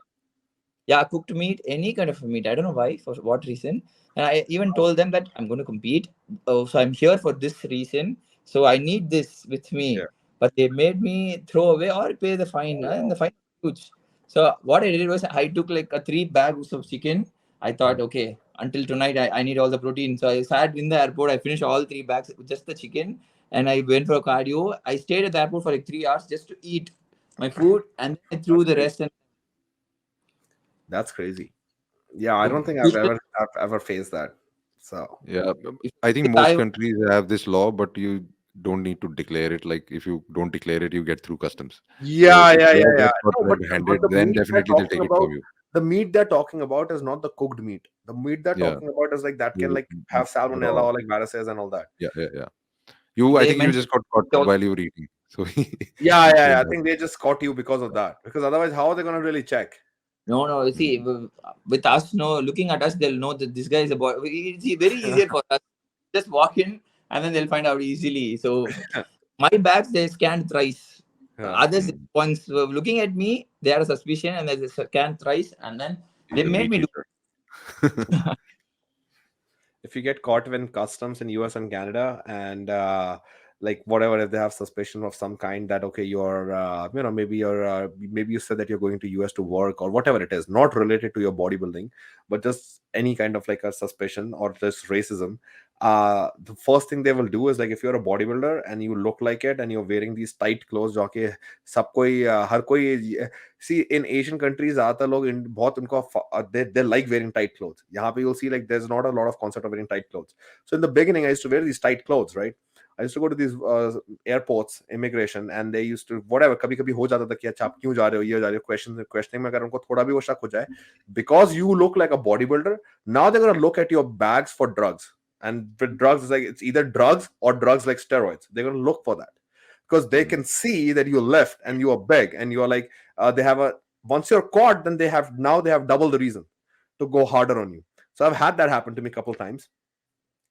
Yeah, cooked meat, any kind of meat. I don't know why, for what reason. And I even told them that I'm going to compete. Oh, so I'm here for this reason. So I need this with me. Yeah. But they made me throw away or pay the fine. And the fine was huge. So what I did was I took like 3 bags of chicken. I thought, okay, until tonight I need all the protein. So I sat in the airport. I finished all 3 bags with just the chicken. And I went for cardio. I stayed at the airport for like 3 hours just to eat my food. And I threw the rest. And that's crazy. Yeah, I don't think I've ever faced that. So yeah, I think most countries have this law, but you don't need to declare it. Like if you don't declare it, you get through customs. Yeah. No, but then definitely they'll take it from you. The meat they're talking about is not the cooked meat. The meat they're talking about is like that can like have salmonella or like viruses and all that. Yeah. I think you just got caught while you were eating. So yeah. I think they just caught you because of that. Because otherwise, how are they gonna really check? No. See, with us, looking at us, they'll know that this guy is a boy. It's very easier for us. Just walk in and then they'll find out easily. So my bags, they scanned thrice. Others, once looking at me, they had a suspicion and they scanned thrice, and then they made me do it. If you get caught in customs in US and Canada, and like whatever, if they have suspicion of some kind that okay, you're maybe you said that you're going to US to work or whatever it is, not related to your bodybuilding, but just any kind of like a suspicion or just racism, the first thing they will do is like, if you're a bodybuilder and you look like it and you're wearing these tight clothes, जो कि सब कोई हर कोई, see in Asian countries ज़्यादातर लोग बहुत उनको they like wearing tight clothes. यहाँ पे you'll see like there's not a lot of concept of wearing tight clothes. So in the beginning I used to wear these tight clothes, right? I used to go to these airports, immigration, and they used to whatever, कभी कभी हो जाता था कि अच्छा आप क्यों जा रहे हो, ये जा रहे हो, questioning में अगर उनको थोड़ा भी वो शक हो जाए, because you look like a bodybuilder, now they're gonna look at your bags for drugs. And with drugs, it's like it's either drugs or drugs like steroids. They're gonna look for that because they can see that you lift and you are big and you are like once you're caught, then they have double the reason to go harder on you. So I've had that happen to me a couple times.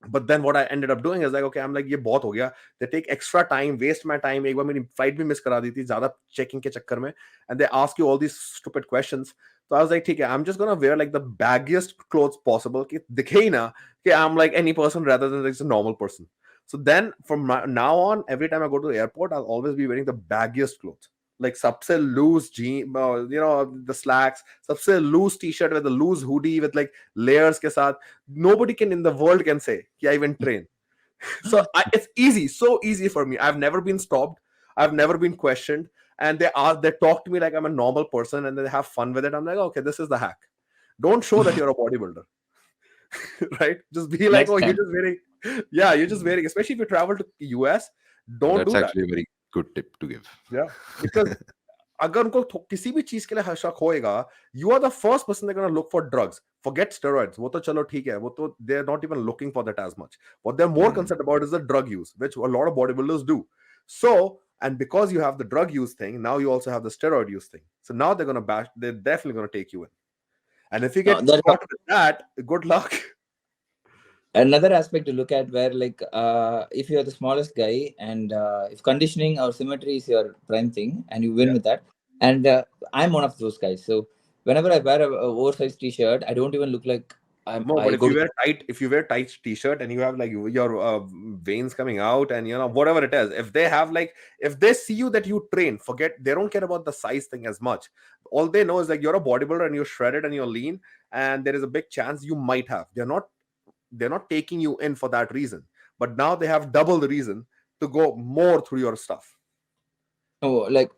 But then what I ended up doing is like, okay, I'm like, ये बहुत हो गया. They take extra time, waste my time. एक बार मेरी flight भी miss करा दी थी ज़्यादा checking के चक्कर में, and they ask you all these stupid questions. So I was like, ठीक है, I'm just gonna wear like the baggiest clothes possible कि दिखे ही ना कि I'm like any person rather than like a normal person. So then from now on, every time I go to the airport, I'll always be wearing the baggiest clothes. Like सबसे loose jean, the slacks, सबसे loose t-shirt with the loose hoodie with like layers के साथ. Nobody in the world can say कि I even train. So it's easy, so easy for me. I've never been stopped. I've never been questioned. And they talk to me like I'm a normal person and they have fun with it. I'm like, okay, this is the hack. Don't show that you're a bodybuilder. Right? Just be like, you're just wearing, especially if you travel to US, don't do that. That's actually a very good tip to give. Yeah, because अगर उनको किसी भी चीज के लिए शक होएगा, you are the first person they're going to look for drugs. Forget steroids. वो तो चलो ठीक है, वो तो they're not even looking for that as much. What they're more concerned about is the drug use, which a lot of bodybuilders do. So, and because you have the drug use thing, now you also have the steroid use thing. So now they're definitely going to take you in. And if you No, get that's caught with that, good luck. another aspect to look at, where like if you're the smallest guy, and if conditioning or symmetry is your prime thing and you win Yeah. with that, and I'm one of those guys. So whenever I wear a oversized t-shirt, I don't even look like No, I but go to. if you wear tight t-shirt and you have like your veins coming out and whatever it is, if they see you that you train, forget, they don't care about the size thing as much. All they know is like you're a bodybuilder and you're shredded and you're lean, and there is a big chance you might have. They're not taking you in for that reason, but now they have double the reason to go more through your stuff. No, like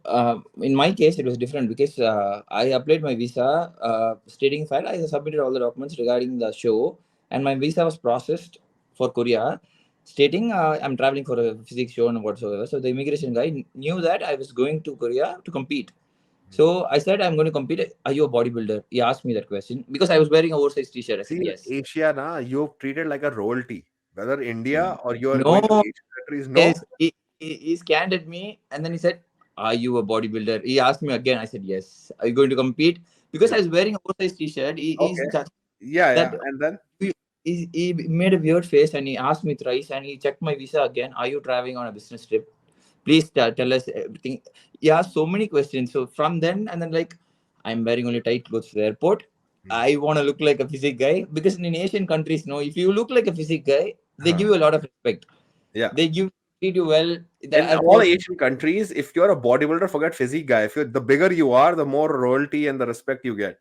in my case, it was different because I applied my visa, stating file. I submitted all the documents regarding the show, and my visa was processed for Korea, stating I'm traveling for a physics show and whatsoever. So the immigration guy knew that I was going to Korea to compete. So I said, I'm going to compete. Are you a bodybuilder? He asked me that question because I was wearing an oversized t-shirt. I said See, in yes. Asia, you're treated like a royalty, whether India or you are going to No, Asian countries. No. yes, he scanned at me and then he said, "Are you a bodybuilder?" He asked me again. I said, "Yes." Are you going to compete? Because I Yeah. was wearing a oversized t-shirt. He's Okay. Yeah, that yeah. And then he, he made a weird face and he asked me thrice and he checked my visa again. Are you traveling on a business trip? Please tell us everything. He asked so many questions. So from then and then, like, I'm wearing only tight clothes to the airport. I want to look like a physique guy because in Asian countries, no, if you look like a physique guy, they give you a lot of respect. yeah. They treat you well. The In all airports. Asian countries, if you're a bodybuilder, forget physique guy. If you're the bigger you are, the more royalty and the respect you get.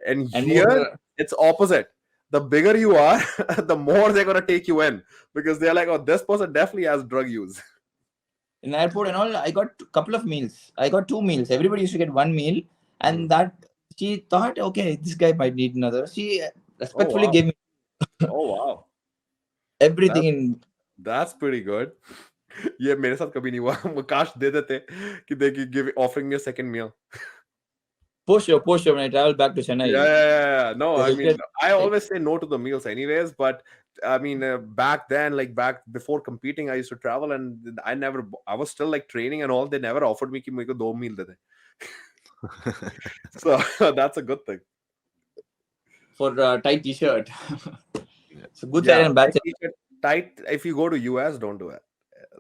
And And here, more it's opposite. The bigger you are, the more they're gonna take you in because they're like, oh, this person definitely has drug use. in airport and all, I got a couple of meals. I got 2 meals. Everybody used to get one meal, Mm. and that she thought, okay, this guy might need another. She Oh respectfully wow! gave me Oh wow! everything That in that's pretty good. ये मेरे साथ कभी नहीं हुआ. वो काश दे देते कि they give offering me a second meal. post show when I traveled back to Yeah, Chennai. yeah, yeah. No, They I mean, said, I like, always say no to the meals, anyways. But I mean, back then, like back before competing, I used to travel, and I was still like training and all. They never offered me कि मेरे को 2 meal they they. So that's a good thing. for a tight t-shirt. So good side Yeah, and bad tight side. t-shirt, tight. If you go to US, don't do it.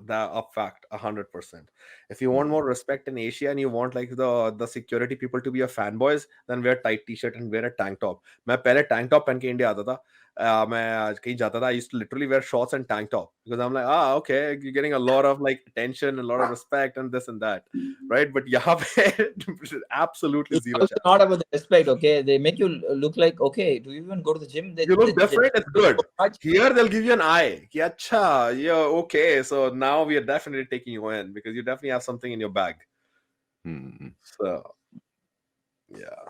That a fact, 100%. If you want more respect in Asia and you want like the security people to be your fanboys, then wear tight t-shirt and wear a tank top. मैं पहले tank top पहन के India आता था. मैं कहीं जाता था. I used to literally wear shorts and tank top because I'm like, okay, you're getting a lot of like attention, a lot of respect, and this and that, right? But यहाँ पे absolutely It's zero also chance. not about the respect, okay? They make you look like, okay, do you even go to the gym? You look They different, it's so good. much. Here they'll give you an eye. Ki, Acha, yeah, okay. So now we are definitely taking you in because you definitely have something in your bag. So yeah.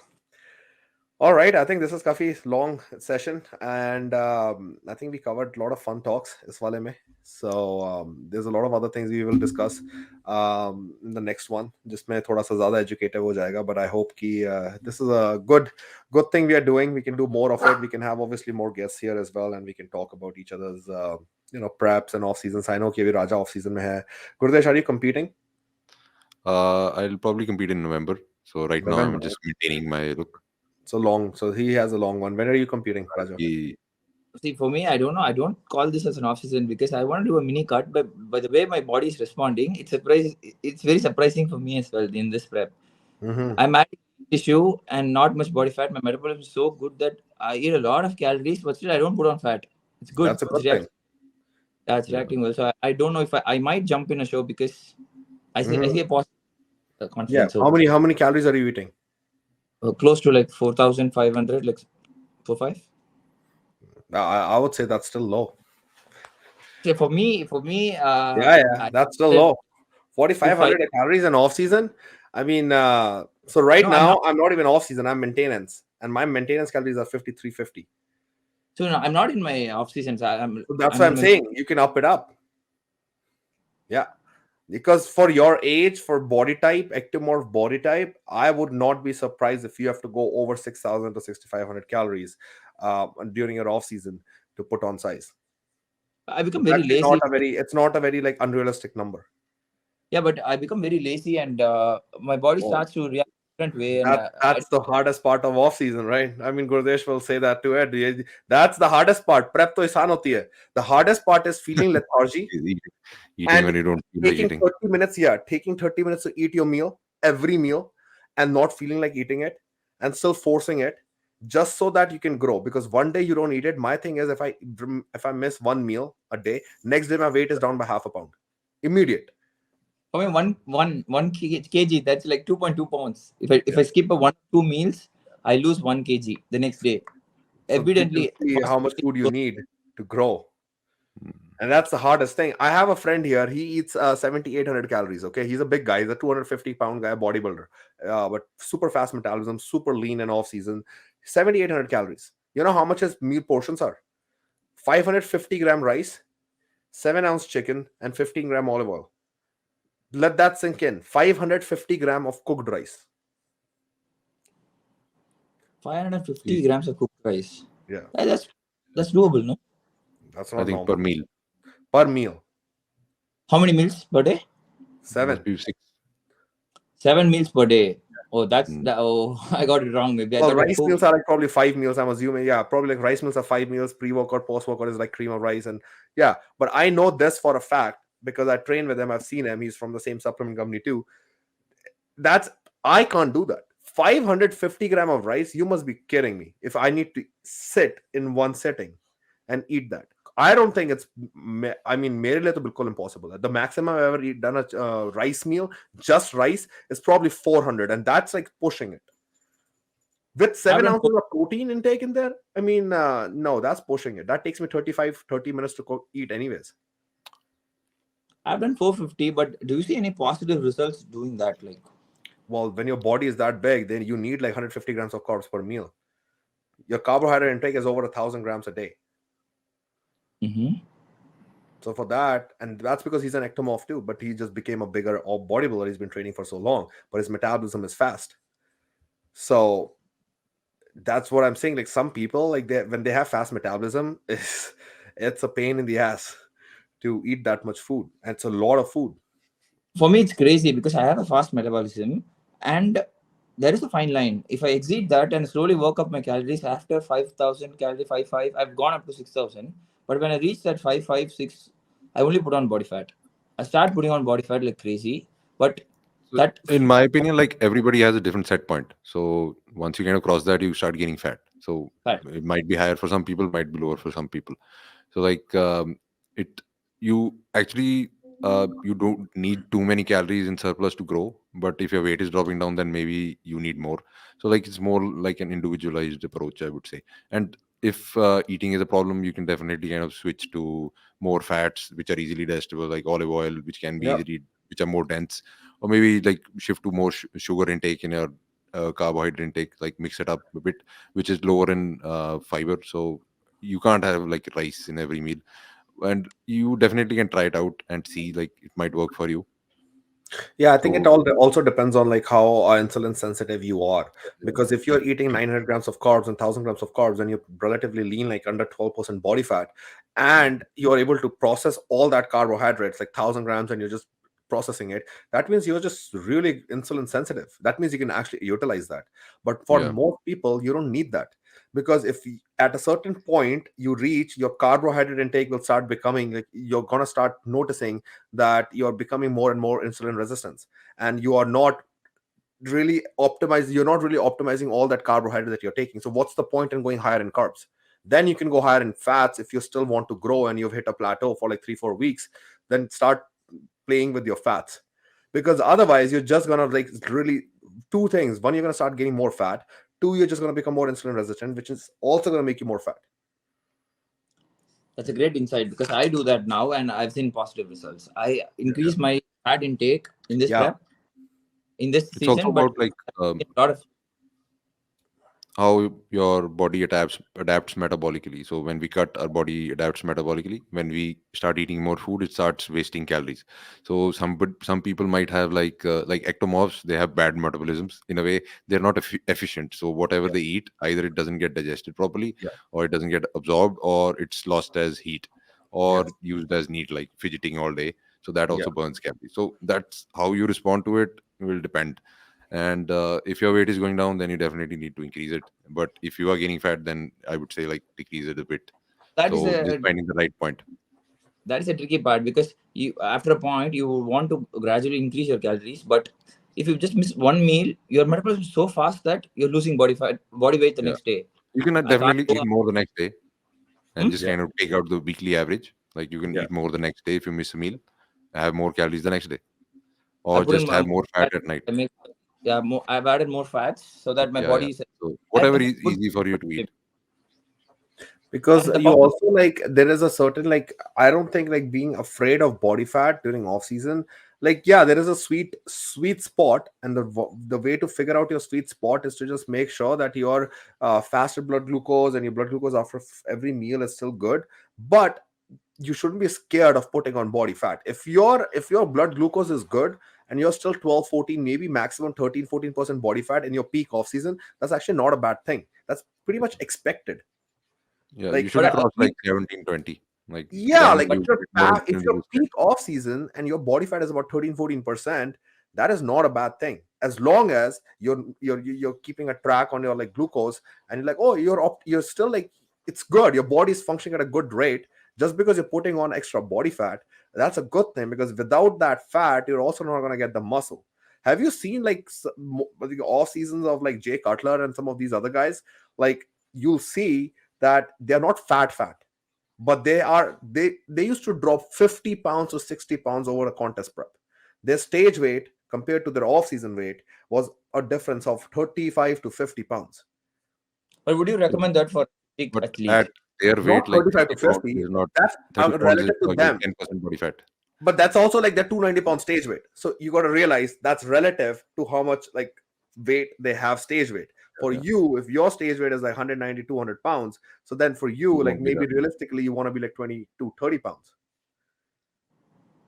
All right. I think this is Kafi long session, and I think we covered a lot of fun talks is wale mein. So there's a lot of other things we will discuss in the next one. जिसमें थोड़ा सा ज़्यादा educative हो जाएगा. But I hope कि this is a good thing we are doing. We can do more of it. We can have obviously more guests here as well, and we can talk about each other's preps and off seasons. I know कि अभी राजा off season में है. Guradesh, are you competing? I'll probably compete in November. So right now I'm November. just maintaining my look. So long. So he has a long one. When are you competing, Raja? See, for me, I don't know. I don't call this as an off season because I want to do a mini cut. But by the way my body is responding, it's very surprising for me as well in this prep. Mm-hmm. I'm adding tissue and not much body fat. My metabolism is so good that I eat a lot of calories, but still I don't put on fat. It's good. That's a good thing. It's reacting well. So I don't know if I might jump in a show because I see a positive confidence. Yeah. So How many calories are you eating? close to like 4,500, like 4-5. I would say that's still low. So for me, Yeah, that's still low. 2-5. 4,500 calories in off season. I mean, so right No, now I'm not even off season. I'm maintenance, and my maintenance calories are 5,350. So no, I'm not in my off season. So So that's I'm what in I'm my saying. You can up it up. Yeah. Because for your age, for body type, ectomorph body type, I would not be surprised if you have to go over 6,000 to 6,500 calories during your off season to put on size. I become It's very actually not lazy. a very, it's not a very like unrealistic number. Yeah, but I become very lazy, and my body Oh, starts to react different way, and I that's the hardest part of off season, right? I mean, Guradesh will say that to it. That's the hardest part. Prep to isan hoti hai. The hardest part is feeling lethargy Eating and when you don't feel like taking eating. 30 minutes, yeah, taking 30 minutes to eat your meal, every meal, and not feeling like eating it and still forcing it just so that you can grow. Because one day you don't eat it. My thing is if I miss one meal a day, next day my weight is down by half a pound. Immediate. for me one kg, that's like 2.2 pounds. If Yeah. I skip a 1 2 meals, I lose 1 kg the next day. So you can Evidently, see how much food you need to grow. And that's the hardest thing. I have a friend here. He eats 7,800 calories. Okay. He's a big guy. He's a 250-pound guy, bodybuilder, but super fast metabolism, super lean and off season. 7,800 calories. You know how much his meal portions are? 550-gram rice, 7-ounce chicken, and 15-gram olive oil. Let that sink in. 550-gram of cooked rice. 550 grams of cooked rice. Yeah. That's doable, no? That's I not think per normal. meal Per meal. How many meals per day? must 7. be 6. 7 meals per day. Oh, that's Mm. that. Oh, I got it wrong. Maybe I Well, thought like rice four. meals are like probably 5 meals, I'm assuming. Yeah, probably like rice meals are 5 meals. Pre-workout, post-workout is like cream of rice. And yeah, but I know this for a fact because I train with him. I've seen him. He's from the same supplement company too. That's I can't do that. 550-gram of rice. You must be kidding me. If I need to sit in one sitting and eat that, I don't think it's. I mean, मेरे लिए तो बिल्कुल impossible है. The maximum I've ever done a rice meal, just rice, is probably 400, and that's like pushing it. With I've 7 done four, ounces of protein intake in there, I mean, no, that's pushing it. That takes me 30 minutes to eat anyways. I've done 450, but do you see any positive results doing that? Like, Well, when your body is that big, then you need like 150 grams of carbs per meal. Your carbohydrate intake is over 1,000 grams a day. mm-hmm. So for that, and that's because he's an ectomorph too, but he just became a bigger bodybuilder. He's been training for so long, but his metabolism is fast. So that's what I'm saying. Like some people, like when they have fast metabolism, it's a pain in the ass to eat that much food. And it's a lot of food. For me, it's crazy because I have a fast metabolism, and there is a fine line. If I exceed that and slowly work up my calories after 5,000 calorie 5 I've gone up to 6,000. But when I reach that 5 6, I only put on body fat. I start putting on body fat like crazy, but So that in my opinion, like everybody has a different set point. So once you kind of cross that, you start gaining fat. So fat. it might be higher for some people, might be lower for some people. So like it, you actually you don't need too many calories in surplus to grow. But if your weight is dropping down, then maybe you need more. So like it's more like an individualized approach, I would say. And if eating is a problem, you can definitely kind of switch to more fats which are easily digestible, like olive oil, which can be Yeah. easily, which are more dense, or maybe like shift to more sugar intake in your carbohydrate intake, like mix it up a bit, which is lower in fiber. So you can't have like rice in every meal, and you definitely can try it out and see like it might work for you. Yeah, I think it So all also depends on like how insulin sensitive you are. Because if you're eating 900 grams of carbs and 1,000 grams of carbs and you're relatively lean, like under 12% body fat, and you're able to process all that carbohydrates, like 1,000 grams, and you're just processing it, that means you're just really insulin sensitive. That means you can actually utilize that. But for yeah, most people, you don't need that. Because if at a certain point you reach, your carbohydrate intake will start becoming like you're gonna start noticing that you're becoming more and more insulin resistance, and you're not really optimizing all that carbohydrate that you're taking. So what's the point in going higher in carbs? Then you can go higher in fats if you still want to grow and you've hit a plateau for like 3 4 weeks. Then start playing with your fats, because otherwise you're just gonna like really two things: one, you're gonna start getting more fat; two, you're just gonna become more insulin resistant, which is also gonna make you more fat. That's a great insight because I do that now and I've seen positive results. I Yeah, increase my fat intake in this yeah. prep in this it's also season, but about like a lot of how your body adapts metabolically. So when we cut, our body adapts metabolically. When we start eating more food, it starts wasting calories. So some people might have like ectomorphs. They have bad metabolisms. In a way, they're not efficient. So whatever Yeah, they eat, either it doesn't get digested properly, yeah, or it doesn't get absorbed, or it's lost as heat, or yes, used as need, like fidgeting all day. So that yeah. also burns calories. So that's how you respond to it will depend. And if your weight is going down, then you definitely need to increase it. But if you are gaining fat, then I would say like decrease it a bit. That is So just a finding the right point. that is a tricky part, because you, after a point, you want to gradually increase your calories, but if you just miss one meal, your metabolism is so fast that you're losing body weight the Yeah, next day. you can I can't definitely go eat on. more the next day and Hmm? just Yeah, kind of take out the weekly average. Like you can yeah. eat more the next day if you miss a meal, have more calories the next day, I or put in just have more more fat calories, at night. I make, yeah, more, I've added more fats so that my Yeah, yeah. body is, So and whatever that's is good. easy for you to eat. Because And the you public, also like there is a certain like I don't think like being afraid of body fat during off season. Like yeah, there is a sweet spot, and the way to figure out your sweet spot is to just make sure that your fasted blood glucose and your blood glucose after every meal is still good. But you shouldn't be scared of putting on body fat. If your blood glucose is good and you're still 12, 14, maybe maximum 13, 14% body fat in your peak off season, that's actually not a bad thing. That's pretty much expected. Yeah, you Like but shouldn't cross you, like 17, 20. Like yeah, then like but you get more if insulin your resistant. peak off season and your body fat is about 13, 14%, that is not a bad thing. As long as you're keeping a track on your like glucose, and you're like, oh, you're still like, it's good. Your body is functioning at a good rate. Just because you're putting on extra body fat, that's a good thing, because without that fat, you're also not gonna get the muscle. Have you seen like the off seasons of like Jay Cutler and some of these other guys? Like you'll see that they're not fat, but they used to drop 50 pounds or 60 pounds over a contest prep. Their stage weight compared to their off-season weight was a difference of 35 to 50 pounds. but would you recommend that for big But at athlete? their Not weight, like 35 to 30 pounds 50. is not That's 30 pounds is relative to like them. 10% body fat. But that's also like their 290-pound stage weight. So you got to realize that's relative to how much like weight they have stage weight. For Yeah, you, if your stage weight is like 190, 200 pounds, so then for you you, like won't be maybe that. realistically, you want to be like 20 to 30 pounds,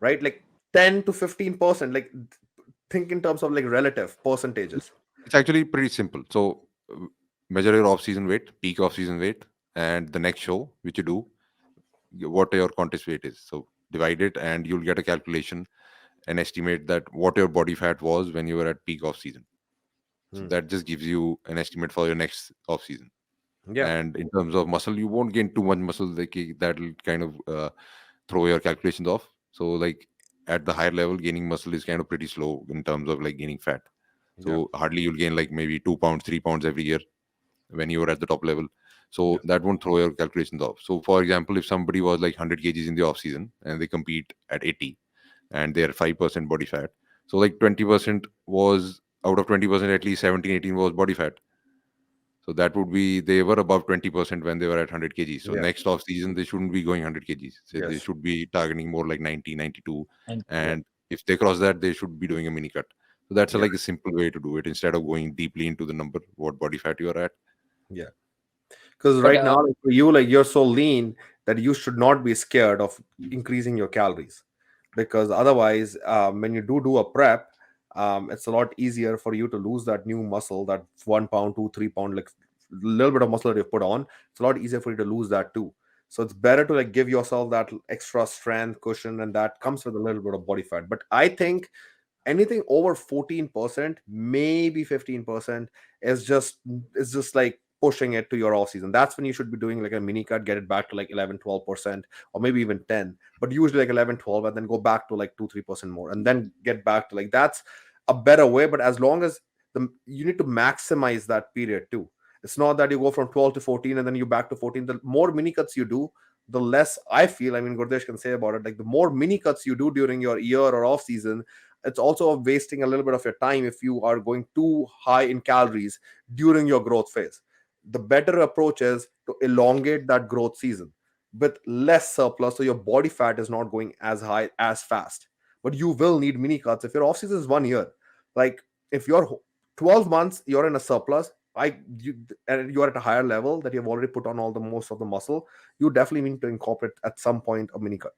right? Like 10 to 15%, like think in terms of like relative percentages. It's actually pretty simple. So measure your off-season weight, peak off-season weight, and the next show which you do, what your contest weight is. So divide it, and you'll get a calculation and estimate that what your body fat was when you were at peak off-season. So Hmm. that just gives you an estimate for your next off-season. Yeah, And in terms of muscle, you won't gain too much muscle. Like that'll kind of throw your calculations off. So like at the higher level, gaining muscle is kind of pretty slow in terms of like gaining fat. yeah, So hardly you'll gain like maybe 2 pounds, 3 pounds every year when you were at the top level. yeah, So that won't throw your calculations off. So for example, if somebody was like 100 kgs in the off season and they compete at 80 and they're 5% body fat, so like 20% was out of 20%, at least 17, 18 was body fat. So that would be they were above 20% when they were at 100 kgs. So yeah, next off season they shouldn't be going 100 kgs. So they yes, should be targeting more like 90, 92. And yeah, And if they cross that, they should be doing a mini cut. So that's yeah, like a simple way to do it instead of going deeply into the number, what body fat you are at. yeah. Because but right now, like, for you, like you're so lean that you should not be scared of increasing your calories, because otherwise, when you do a prep, it's a lot easier for you to lose that new muscle, that 1 pound, 2, 3 pound, like little bit of muscle that you put on. It's a lot easier for you to lose that too. So it's better to like give yourself that extra strength cushion, and that comes with a little bit of body fat. But I think anything over 14%, maybe 15%, is just like pushing it to your off season. That's when you should be doing like a mini cut, get it back to like 11, 12%, or maybe even 10, but usually like 11, 12, and then go back to like 2, 3% more, and then get back to like, that's a better way. But as long as you need to maximize that period too. It's not that you go from 12 to 14 and then you back to 14. The more mini cuts you do, the less I feel, I mean, Gurdesh can say about it, like the more mini cuts you do during your year or off season, it's also wasting a little bit of your time if you are going too high in calories during your growth phase. The better approach is to elongate that growth season with less surplus, so your body fat is not going as high as fast. But you will need mini cuts if your off season is 1 year. Like if you're 12 months you're in a surplus, you and you are at a higher level that you've already put on all the most of the muscle, you definitely need to incorporate at some point a mini cut.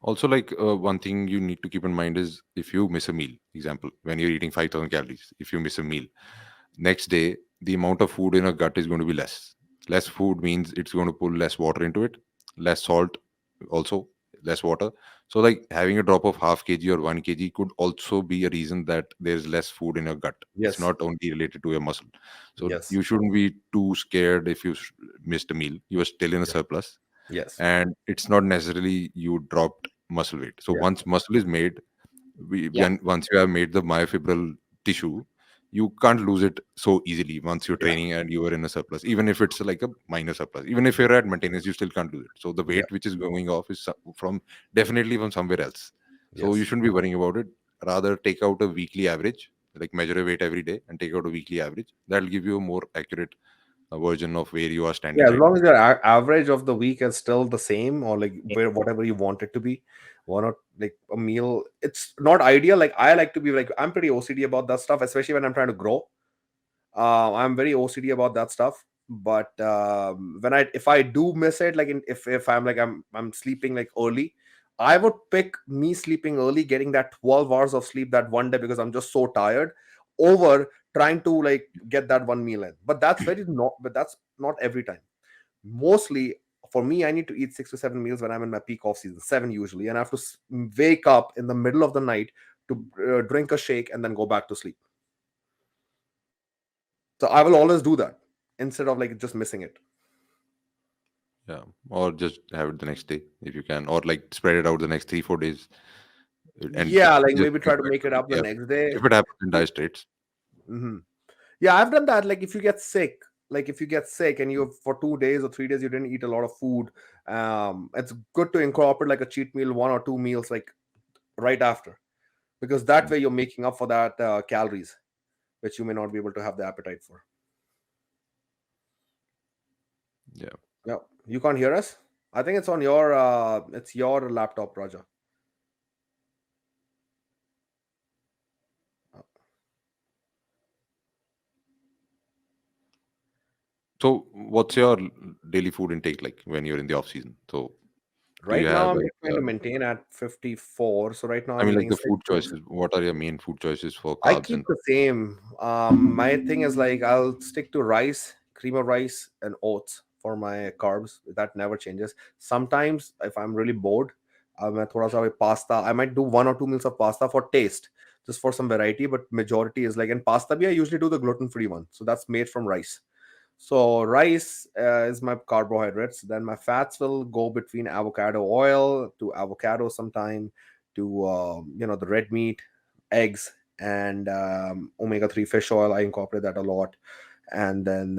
Also, like one thing you need to keep in mind is if you miss a meal, example, when you're eating 5,000 calories, if you miss a meal, next day, the amount of food in a gut is going to be less. Less food means it's going to pull less water into it, less salt, also less water. So, like having a drop of half kg or 1 kg could also be a reason that there's less food in your gut. It's Yes. not only related to your muscle. So, Yes. you shouldn't be too scared if you missed a meal. You are still in a Yeah. surplus, Yes. and it's not necessarily you dropped muscle weight. So Yeah. once muscle is made, Yeah. once you have made the myofibril tissue, you can't lose it so easily once you're Yeah. training and you are in a surplus. Even if it's like a minor surplus, even if you're at maintenance, you still can't lose it. So the Yeah. weight which is going off is from definitely from somewhere else. So you Yes. shouldn't be worrying about it. Rather, take out a weekly average, like measure a weight every day and take out a weekly average. That'll give you a more accurate version of where you are standing Yeah, as right long now. as your average of the week is still the same, or like where whatever you want it to be, why not like a meal? It's not ideal. Like I like to be like I'm pretty OCD about that stuff, especially when I'm trying to grow. I'm very OCD about that stuff. But when if I do miss it, like if I'm like I'm sleeping like early, I would pick me sleeping early, getting that 12 hours of sleep that one day because I'm just so tired, over trying to like get that one meal in. But that's not every time. Mostly for me, I need to eat 6 to 7 meals when I'm in my peak off season, 7 usually, and I have to wake up in the middle of the night to drink a shake and then go back to sleep. So I will always do that instead of like just missing it. Yeah, or just have it the next day if you can, or like spread it out the next 3 4 days, and Yeah, like just maybe make try to sure make it it's up the yeah. next day. If it happens in dire straits, Hmm. Yeah, I've done that. Like if you get sick, and you for 2 days or 3 days you didn't eat a lot of food, it's good to incorporate like a cheat meal, 1 or 2 meals, like right after, because that mm, way you're making up for that calories which you may not be able to have the appetite for. yeah. Yeah, you can't hear us. I think it's your laptop, Raja. So, what's your daily food intake like when you're in the off season? So, do you Right now, have I'm like, trying to maintain at 54. So right now, I I'm mean, like eating the six food foods. choices? What are your main food choices for I carbs keep and the same. My thing is like I'll stick to rice, cream of rice, and oats for my carbs. That never changes. Sometimes, if I'm really bored, मैं थोड़ा सा pasta. I might do 1 or 2 meals of pasta for taste, just for some variety. But majority is like in pasta. I usually do the gluten-free one, so that's made from rice. So rice is my carbohydrates. Then my fats will go between avocado oil to avocado sometime to the red meat, eggs, and omega 3 fish oil. I incorporate that a lot, and then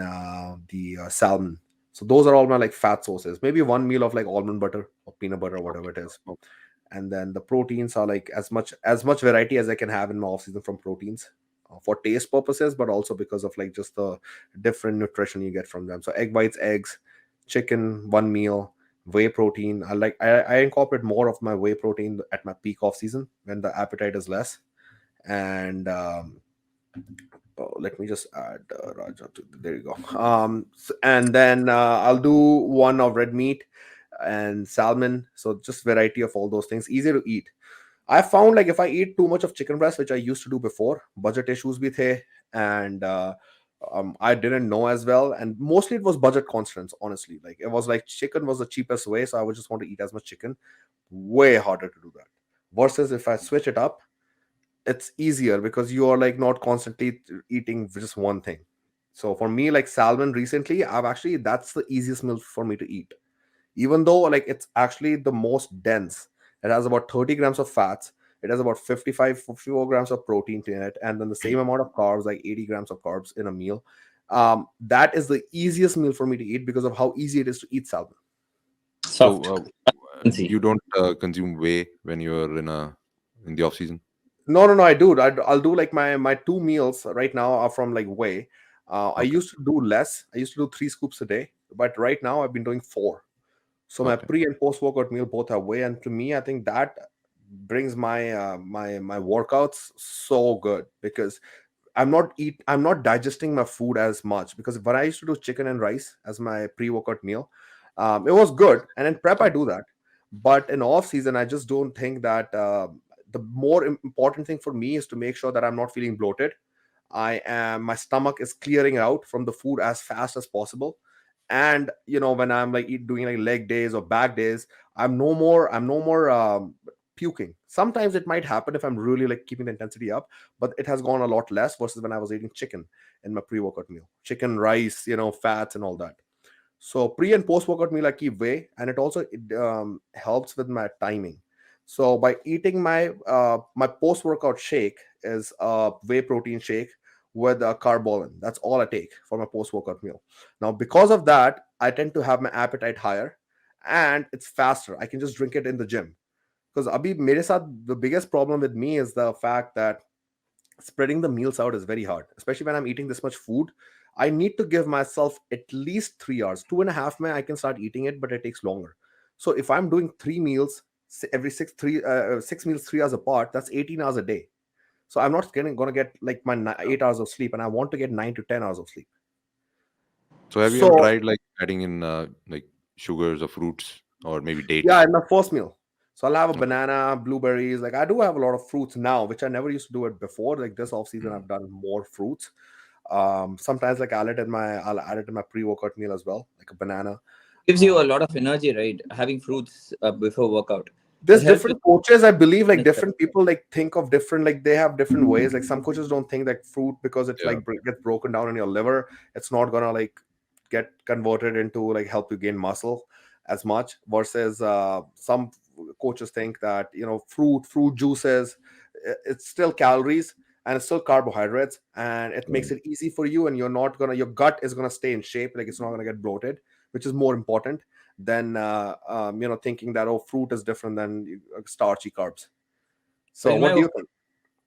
the salmon. So those are all my like fat sources. Maybe one meal of like almond butter or peanut butter or whatever okay, it is. okay. And then the proteins are like as much variety as I can have in my off season from proteins, for taste purposes, but also because of like just the different nutrition you get from them. So egg whites, eggs, chicken, one meal, whey protein. I incorporate more of my whey protein at my peak off season when the appetite is less. And let me just add Raja to there you go. And then I'll do one of red meat and salmon. So just variety of all those things, easy to eat. I found like if I eat too much of chicken breast, which I used to do before, budget issues bhi the, and I didn't know as well, and mostly it was budget constraints. Honestly, like it was like chicken was the cheapest way, so I would just want to eat as much chicken. Way harder to do that. Versus if I switch it up, it's easier because you are like not constantly eating just one thing. So for me, like salmon recently, I've actually that's the easiest meal for me to eat, even though like it's actually the most dense. It has about 30 grams of fats, it has about 54 grams of protein in it, and then the same amount of carbs, like 80 grams of carbs in a meal. That is the easiest meal for me to eat because of how easy it is to eat salmon. Soft. So, Fancy. you don't consume whey when you're in the off season? No, I do. I'll do like my 2 meals right now are from like whey. I Okay, used to do less. I used to do 3 scoops a day, but right now I've been doing four. So my okay. pre and post workout meal both have whey, and to me, I think that brings my workouts so good because I'm not digesting my food as much, because when I used to do chicken and rice as my pre-workout meal, it was good, and in prep I do that. But in off season, I just don't think that the more important thing for me is to make sure that I'm not feeling bloated. My stomach is clearing out from the food as fast as possible. And when I'm like doing like leg days or back days, I'm no more puking. Sometimes it might happen if I'm really like keeping the intensity up, but it has gone a lot less versus when I was eating chicken in my pre-workout meal, chicken, rice, fats and all that. So pre and post workout meal I keep way, and it also helps with my timing. So by eating my post workout shake is a whey protein shake with a carbolin. That's all I take for my post workout meal. Now because of that, I tend to have my appetite higher, and it's faster. I can just drink it in the gym. Because abhi mere saath, the biggest problem with me is the fact that spreading the meals out is very hard, especially when I'm eating this much food. I need to give myself at least 3 hours. 2.5 man, I can start eating it, but it takes longer. So if I'm doing 3 meals every 6 meals 3 hours apart, that's 18 hours a day. So I'm not gonna get like my 8 hours of sleep, and I want to get 9 to 10 hours of sleep. So have you ever So tried like adding in like sugars or fruits or maybe yeah, dates? in my first meal. So I'll have a Okay. banana, blueberries. Like I do have a lot of fruits now, which I never used to do it before. Like this off season, Mm. I've done more fruits. Sometimes like I'll add it in my pre-workout meal as well, like a banana. Gives you uh, a lot of energy, right? Having fruits before workout. It there's helps with different coaches, I believe, like fitness. different people like think of different, like they have different ways. Like some coaches don't think that fruit, because it's Yeah. like gets broken down in your liver, it's not gonna like get converted into like help you gain muscle as much, versus some coaches think that fruit juices, it's still calories and it's still carbohydrates, and it makes Mm. it easy for you, and your gut is gonna stay in shape, like it's not gonna get bloated, which is more important than thinking that, oh, fruit is different than starchy carbs. But So in my what do you opinion, think?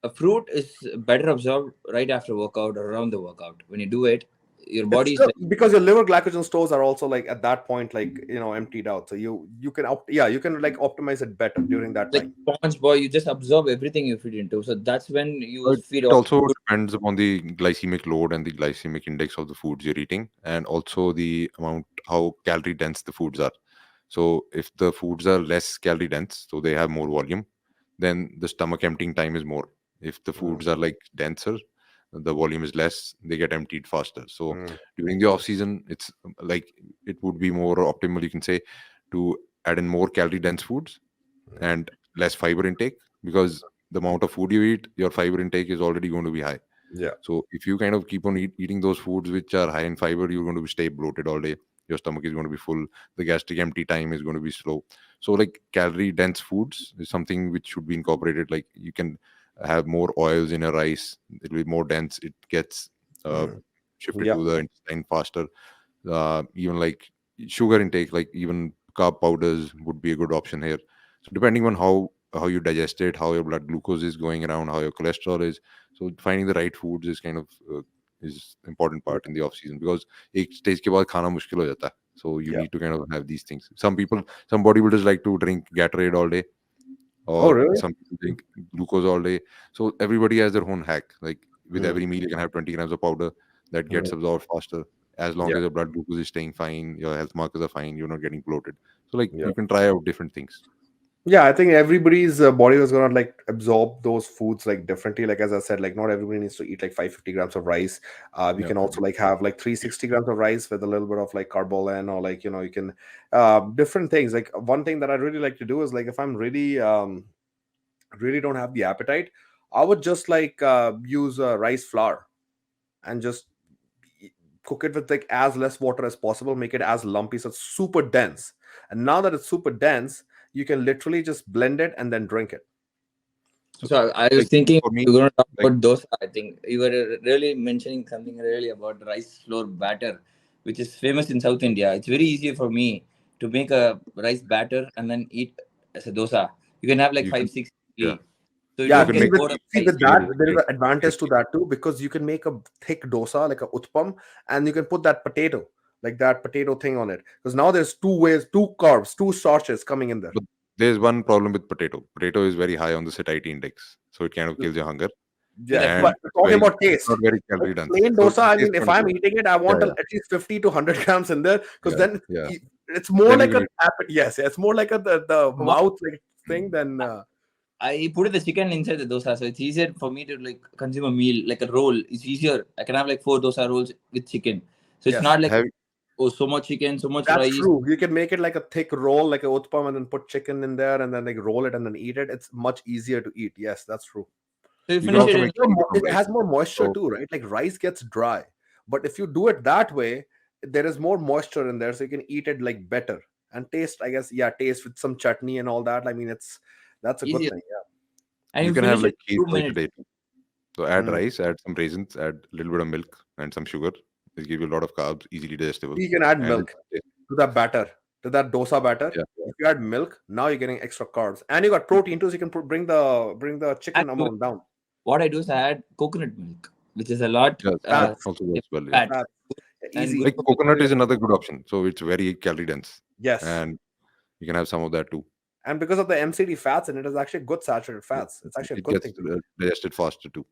a fruit is better absorbed right after workout or around the workout. When you do it, your It's body is still like because your liver glycogen stores are also like at that point, like emptied out, so you can you can like optimize it better during that like time. sponge boy. You just absorb everything you feed into. So that's when you feed It all also good. depends upon the glycemic load and the glycemic index of the foods you're eating, and also the amount how calorie dense the foods are. So if the foods are less calorie dense, so they have more volume, then the stomach emptying time is more. If the Mm, foods are like denser, the volume is less, they get emptied faster. So mm, during the off season, it's like it would be more optimal, you can say, to add in more calorie dense foods mm. and less fiber intake, because the amount of food you eat, your fiber intake is already going to be high. Yeah. So if you kind of keep on eating those foods which are high in fiber, you're going to stay bloated all day. Your stomach is going to be full. The gastric empty time is going to be slow. So like calorie dense foods is something which should be incorporated. Like you can have more oils in your rice. It'll be more dense. It gets uh, Mm. shifted Yeah. to the intestine faster. Even like sugar intake, like even carb powders would be a good option here. So depending on how you digest it, how your blood glucose is going around, how your cholesterol is, so finding the right foods is kind of is important Yeah. part in the off season, because एक stage के बाद खाना मुश्किल हो जाता है. So you Yeah. need to kind of have these things. Some bodybuilders like to drink Gatorade all day, Oh, or really? some people drink glucose all day. So everybody has their own hack. Like with Mm, every meal, you can have 20 grams of powder that mm. gets absorbed faster. As long Yeah. as your blood glucose is staying fine, your health markers are fine, you're not getting bloated. So like Yeah. you can try out different things. Yeah, I think everybody's body was gonna like absorb those foods like differently. Like as I said, like not everybody needs to eat like 550 grams of rice. We Yeah. can also like have like 360 grams of rice with a little bit of like carbolan, or like you can different things. Like one thing that I really like to do is like if I'm really don't have the appetite, I would just like use rice flour and just e- cook it with like as less water as possible, make it as lumpy so it's super dense. And now that it's super dense, you can literally just blend it and then drink it. So So I was like thinking for me, you're going to talk like about dosa. I think you were really mentioning something really about rice flour batter, which is famous in South India. It's very easy for me to make a rice batter and then eat as a dosa. You can have like you can, five, six yeah, idli. So you you Yeah, don't can see get make with bored of see rice. with even that with there is like an advantage to crispy. that too, because you can make a thick dosa like a utpam, and you can put that potato, like that potato thing on it, because now there's two ways, two carbs, two starches coming in there. But there's one problem with potato. Potato is very high on the satiety index, so it kind of kills your hunger. Yeah, and but it's talking very, about it's taste, not very like calorie dense. plain So dosa, I taste mean, if I'm control. eating it, I want Yeah, at least 50 to 100 grams in there, because yeah, then yeah. it's more Then you like will a eat. yes, it's more like the So what mouth like thing than I put the chicken inside the dosa, so it's easier for me to like consume a meal like a roll. It's easier. I can have like 4 dosa rolls with chicken, so it's yes. not like, Have oh, so much chicken, so much That's rice. true. You can make it like a thick roll, like a utpam, and then put chicken in there, and then like roll it and then eat it. It's much easier to eat. Yes, that's true. So you you can finish Because it also in make it from it rice. has more moisture So too, right? Like rice gets dry, but if you do it that way, there is more moisture in there, so you can eat it like better and taste. I guess yeah, taste with some chutney and all that. I mean, that's a good easier, thing. and you you can have finish like it cheese in twice a 2 minutes. day too. So Yeah. add rice, add some raisins, add a little bit of milk and some sugar. This give you a lot of carbs, easily digestible, You can add and milk to that batter, to that dosa batter. yeah, If you add milk, now you're getting extra carbs, and you got protein too. So you can bring the Add chicken sugar. amount down. What I do is I add coconut milk, which is a lot yes, Fats, also works well. Yeah, fat fats, and easy. good like for coconut is another good option. So it's very calorie dense, Yes, and you can have some of that too. and because of the MCT fats, and it is actually good saturated It, fats. It's actually a it good gets thing to do. digested faster too.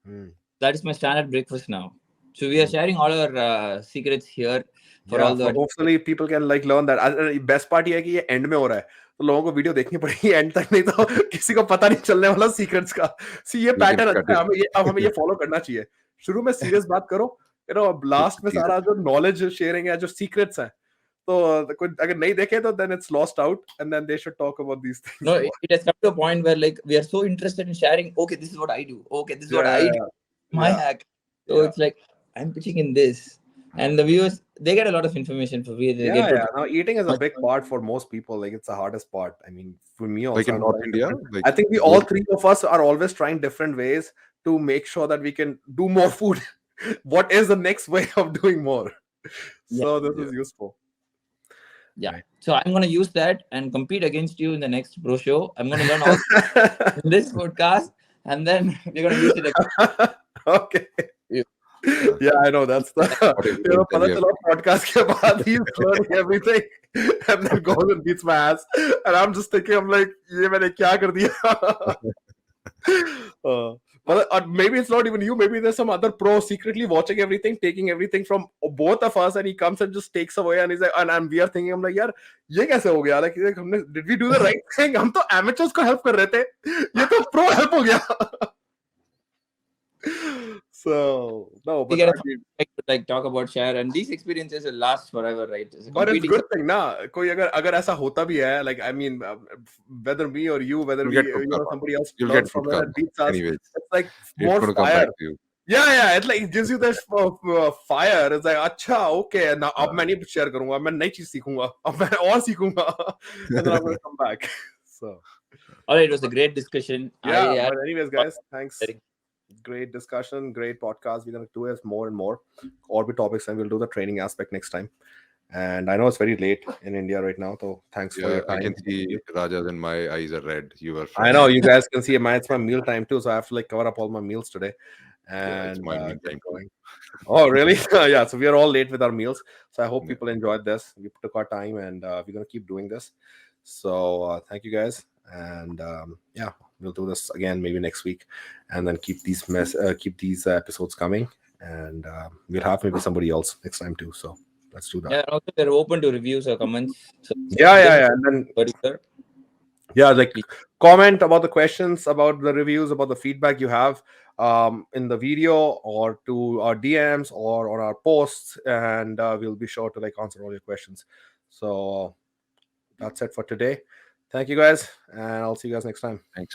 Hmm. that is my standard breakfast now. So we are Hmm. sharing all our secrets here for Yeah, all for the. hopefully people can like learn that. Best part ये है कि ये end में हो रहा है, तो लोगों को वीडियो देखनी पड़ेगी end तक, नहीं तो किसी को पता नहीं चलने वाला secrets का. See, ये We can pattern cut अच्छा it. है, हमें ये follow करना चाहिए. शुरू में serious बात करो, अब Just last में tease सारा it. जो knowledge sharing है, जो secrets हैं, तो कोई अगर नहीं देखे तो then it's lost out, and then they should talk about these things No, more. it has come to a point where like we are so interested in sharing. Okay, this is what I do. Okay, this is what I do. Yeah, My yeah, hack. So yeah. it's like I'm pitching in this, and the viewers they get a lot of information for free. They Yeah, get to yeah. Now eating is a much. big part for most people. Like it's the hardest part. I mean, for me Like also, in I'm North trying India, different. like I think we all those, three of us are always trying different ways to make sure that we can do more food. What is the next way of doing more? Yeah, So this yeah. is useful. yeah. Right. So I'm gonna use that and compete against you in the next bro show. I'm gonna learn all in this podcast, and then we're gonna use it against Okay. you. Yeah, I know that's the What if you don't tell पता you चला podcast के बाद he's learning everything and then goes and beats my ass, and I'm just thinking, I'm like, ये मैंने क्या कर दिया? But maybe it's not even you. Maybe there's some other pro secretly watching everything, taking everything from both of us, and he comes and just takes away. And he's like, and we are thinking, I'm like, यार ये कैसे हो गया? Like, did we do the right thing? हम तो amateurs को help कर रहे थे. ये तो pro help हो गया. So no, We but get I a mean, to like talk about share, and these experiences will last forever, right? It's but it's competing. good thing ना. कोई अगर ऐसा होता भी है, like I mean, whether me or you, whether you'll we get good karma. somebody else You'll get learns good from it and karma. beats us, Anyways, it's like it's more going to come fire. back to you. Yeah, it like it gives you this fire. It's like अच्छा, okay, now अब मैं नहीं share करूँगा, मैं नई चीज सीखूंगा, अब मैं और सीखूंगा, and then I'm gonna come back. So All right, it was a great discussion. yeah, I but anyways, guys, thanks. Great discussion, great podcast. We're gonna do this more and more. All the topics, and we'll do the training aspect next time. And I know it's very late in India right now, so thanks for Yeah, your I time. can see Rajas and my eyes are red. You are I fresh. know you guys can see it's my meal time too, so I have to like cover up all my meals today Yeah, it's and my meal get time too. going. Oh, really? Yeah. So we are all late with our meals. So I hope Yeah. people enjoyed this. We took our time, and we're gonna keep doing this. So thank you guys, and yeah, we'll do this again maybe next week, and then keep these episodes coming, and we'll have maybe somebody else next time too. So let's do that. Yeah, also they're open to reviews or comments. So Yeah, just yeah. And then further, yeah, like please. comment about the questions, about the reviews, about the feedback you have in the video, or to our DMs or on our posts, and we'll be sure to like answer all your questions. So that's it for today. Thank you guys, and I'll see you guys next time. Thanks.